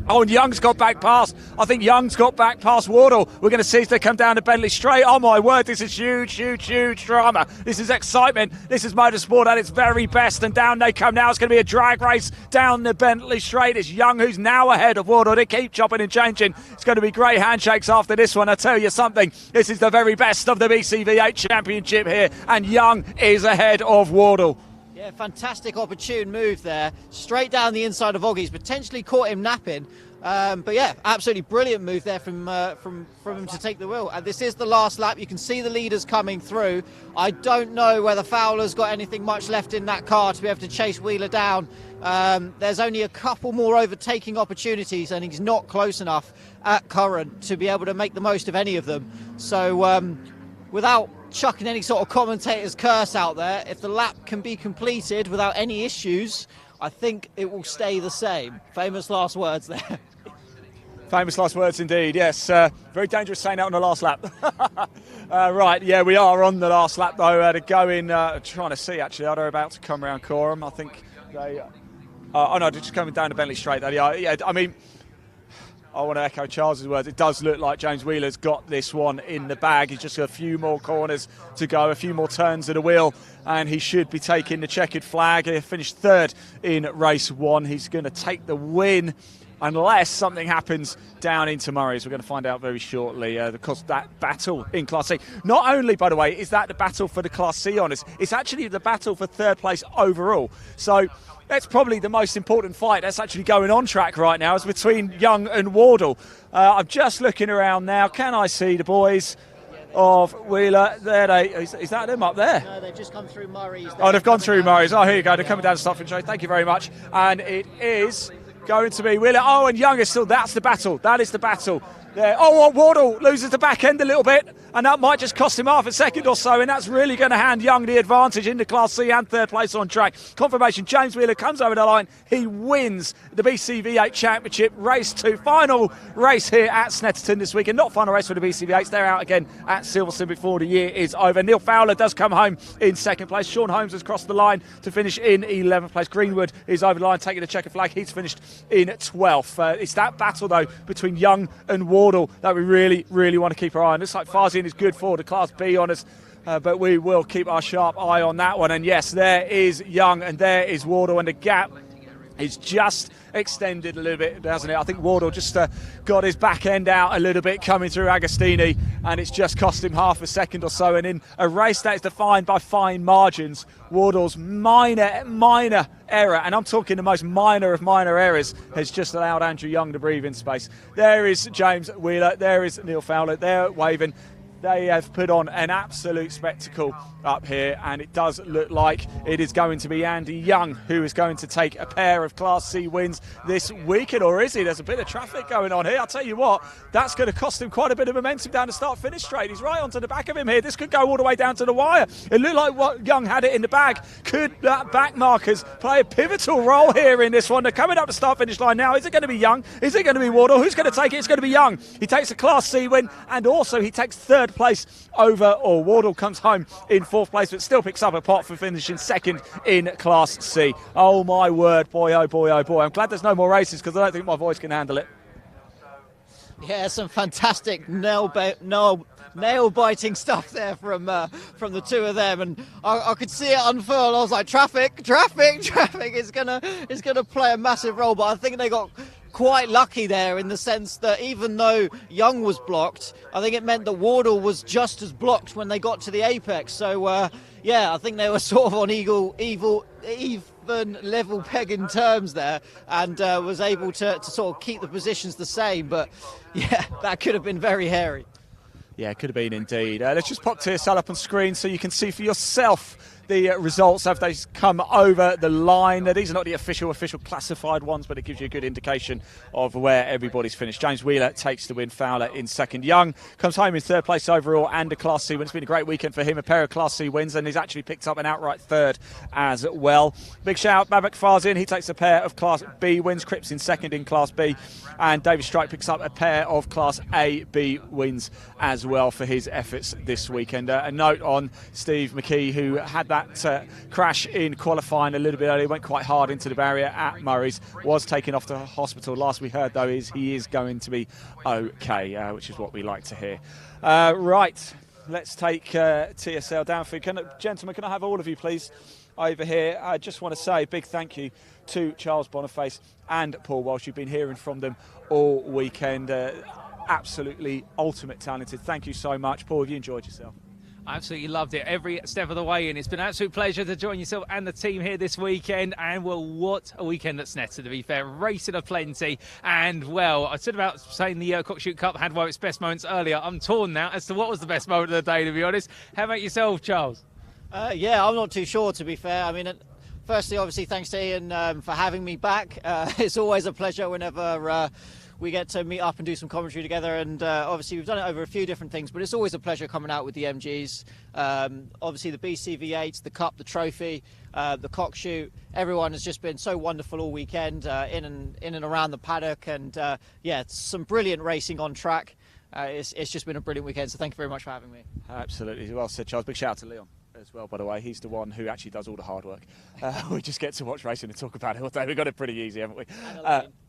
Oh, and Young's got back past. I think Young's got back past Wardle. We're going to see if they come down to Bentley Straight. Oh, my word, this is huge, huge, huge drama. This is excitement. This is motorsport at its very best. And down they come now. It's going to be a drag race down the Bentley Straight. It's Young who's now ahead of Wardle. They keep chopping and changing. It's going to be great handshakes after this one. I tell you something, this is the very best of the BCV8 Championship here. And Young is ahead of Wardle. Yeah, fantastic opportune move there. Straight down the inside of Oggy's, potentially caught him napping. But yeah, absolutely brilliant move there from him to take the wheel. And this is the last lap. You can see the leaders coming through. I don't know whether Fowler's got anything much left in that car to be able to chase Wheeler down. There's only a couple more overtaking opportunities, and he's not close enough at current to be able to make the most of any of them. So without chucking any sort of commentator's curse out there, if the lap can be completed without any issues, I think it will stay the same. Famous last words there. Famous last words indeed, yes. Very dangerous saying that on the last lap. Right, yeah, we are on the last lap though. To go in, trying to see actually, are they about to come around Coram? I think they... oh no, they're just coming down to Bentley Straight. Yeah, I mean, I want to echo Charles's words. It does look like James Wheeler's got this one in the bag. He's just got a few more corners to go, a few more turns of the wheel, and he should be taking the checkered flag. He finished third in race one. He's going to take the win unless something happens down into Murray's. We're going to find out very shortly, because that battle in Class C, not only, by the way, is that the battle for the Class C honours, it's actually the battle for third place overall. So that's probably the most important fight that's actually going on track right now, is between Young and Wardle. I'm just looking around now. Can I see the boys of Wheeler? There they is that them up there? No, they've just come through Murray's. Oh, they've gone through Murray's. Oh, here you go. They're coming down to Stockton Show. Thank you very much. And it is going to be Wheeler. Oh, and Young is still. That's the battle. That is the battle. there. Oh, Wardle loses the back end a little bit, and that might just cost him half a second or so, and that's really going to hand Young the advantage into Class C and third place on track. Confirmation, James Wheeler comes over the line. He wins the BCV8 Championship, race 2. Final race here at Snetterton this weekend. Not final race for the BCV8s. They're out again at Silverstone before the year is over. Neil Fowler does come home in second place. Sean Holmes has crossed the line to finish in 11th place. Greenwood is over the line taking the checker flag. He's finished in 12th. It's that battle, though, between Young and Wardle that we really, really want to keep our eye on. Looks like Farzian is good for the Class B honours, but we will keep our sharp eye on that one. And yes, there is Young and there is Wardle, and the gap is just extended a little bit, doesn't it? I think Wardle just got his back end out a little bit coming through Agostini, and it's just cost him half a second or so. And in a race that is defined by fine margins, Wardle's minor error, and I'm talking the most minor of minor errors, has just allowed Andrew Young to breathe in space. There is James Wheeler, there is Neil Fowler, they're waving. They have put on an absolute spectacle up here, and it does look like it is going to be Andy Young who is going to take a pair of Class C wins this weekend, or is he? There's a bit of traffic going on here. I'll tell you what, that's going to cost him quite a bit of momentum down the start-finish straight. He's right onto the back of him here. This could go all the way down to the wire. It looked like what Young had it in the bag. Could that back markers play a pivotal role here in this one? They're coming up the start-finish line now. Is it going to be Young? Is it going to be Wardle? Who's going to take it? It's going to be Young. He takes a Class C win, and also he takes third place over, or Wardle comes home in fourth place, but still picks up a pot for finishing second in Class C. Oh my word, boy, oh boy, oh boy. I'm glad there's no more races because I don't think my voice can handle it. Yeah, some fantastic nail-biting stuff there from the two of them, and I could see it unfurl. I was like, traffic is gonna play a massive role, but I think they got quite lucky there in the sense that even though Young was blocked, I think it meant that Wardle was just as blocked when they got to the apex. So yeah, I think they were sort of on even level pegging terms there, and was able to sort of keep the positions the same. But yeah, that could have been very hairy. Yeah, it could have been indeed. Let's just pop TSL up on screen so you can see for yourself the results as they come over the line. These are not the official classified ones, but it gives you a good indication of where everybody's finished. James Wheeler takes the win, Fowler in second. Young comes home in third place overall and a Class C win. It's been a great weekend for him, a pair of Class C wins, and he's actually picked up an outright third as well. Big shout out, Babak Farzin, he takes a pair of Class B wins. Cripps in second in Class B, and David Strike picks up a pair of Class A, B wins as well for his efforts this weekend. A note on Steve McKee, who had that crash in qualifying a little bit earlier, went quite hard into the barrier at Murray's, was taken off to hospital. Last we heard, though, is he is going to be okay, which is what we like to hear. Right, let's take TSL down for you. Gentlemen, can I have all of you, please, over here? I just want to say a big thank you to Charles Boniface and Paul Walsh. You've been hearing from them all weekend. Absolutely ultimate talented. Thank you so much. Paul, have you enjoyed yourself? I absolutely loved it every step of the way, and it's been an absolute pleasure to join yourself and the team here this weekend. And well, what a weekend at Snetterton, to be fair. Racing aplenty, and well, I said about saying the Cockshoot Cup had one of its best moments earlier. I'm torn now as to what was the best moment of the day, to be honest. How about yourself, Charles? Yeah, I'm not too sure, to be fair. I mean, firstly, obviously, thanks to Ian for having me back. It's always a pleasure whenever we get to meet up and do some commentary together, and obviously we've done it over a few different things, but it's always a pleasure coming out with the MGs. Obviously the BCV8s, the Cup, the Trophy, the Cockshoot, everyone has just been so wonderful all weekend in and around the paddock, and yeah, some brilliant racing on track. It's just been a brilliant weekend, so thank you very much for having me. Absolutely, well said, Charles. Big shout out to Leon as well, by the way. He's the one who actually does all the hard work. We just get to watch racing and talk about it all day. We've got it pretty easy, haven't we?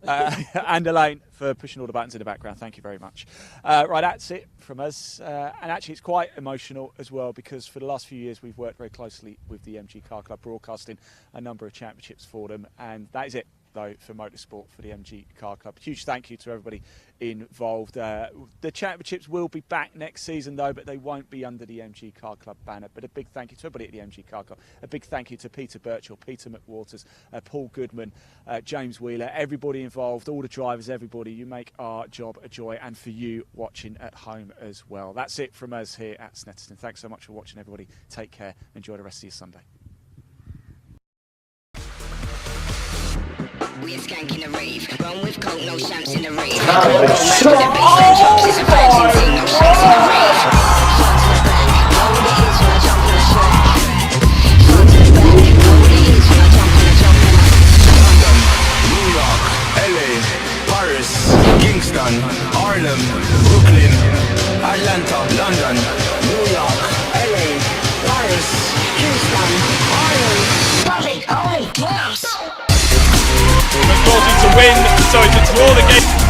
And Elaine for pushing all the buttons in the background. Thank you very much. Right, that's it from us. And actually, it's quite emotional as well, because for the last few years, we've worked very closely with the MG Car Club, broadcasting a number of championships for them. And that is it, though, for motorsport for the MG Car Club. Huge thank you to everybody involved. The championships will be back next season, though, but they won't be under the MG Car Club banner. But a big thank you to everybody at the MG Car Club. A big thank you to Peter Birchall, Peter McWaters, Paul Goodman, James Wheeler, everybody involved, all the drivers, everybody. You make our job a joy, and for you watching at home as well. That's it from us here at Snetterton. Thanks so much for watching, everybody. Take care. Enjoy the rest of your Sunday. we a skank in the rave. Run with coke, no shanks in the rave. The baseline drops, it's a virgin thing, no shanks in the rave. Front to the back, know what it is when I jump on the track. Front to the back, know what it is when I jump on the London, New York, LA, Paris, Kingston, Harlem, Brooklyn, Atlanta, London, New York, LA, Paris, Kingston, Harlem, Public, oh yes! We're causing to win, so to draw the game.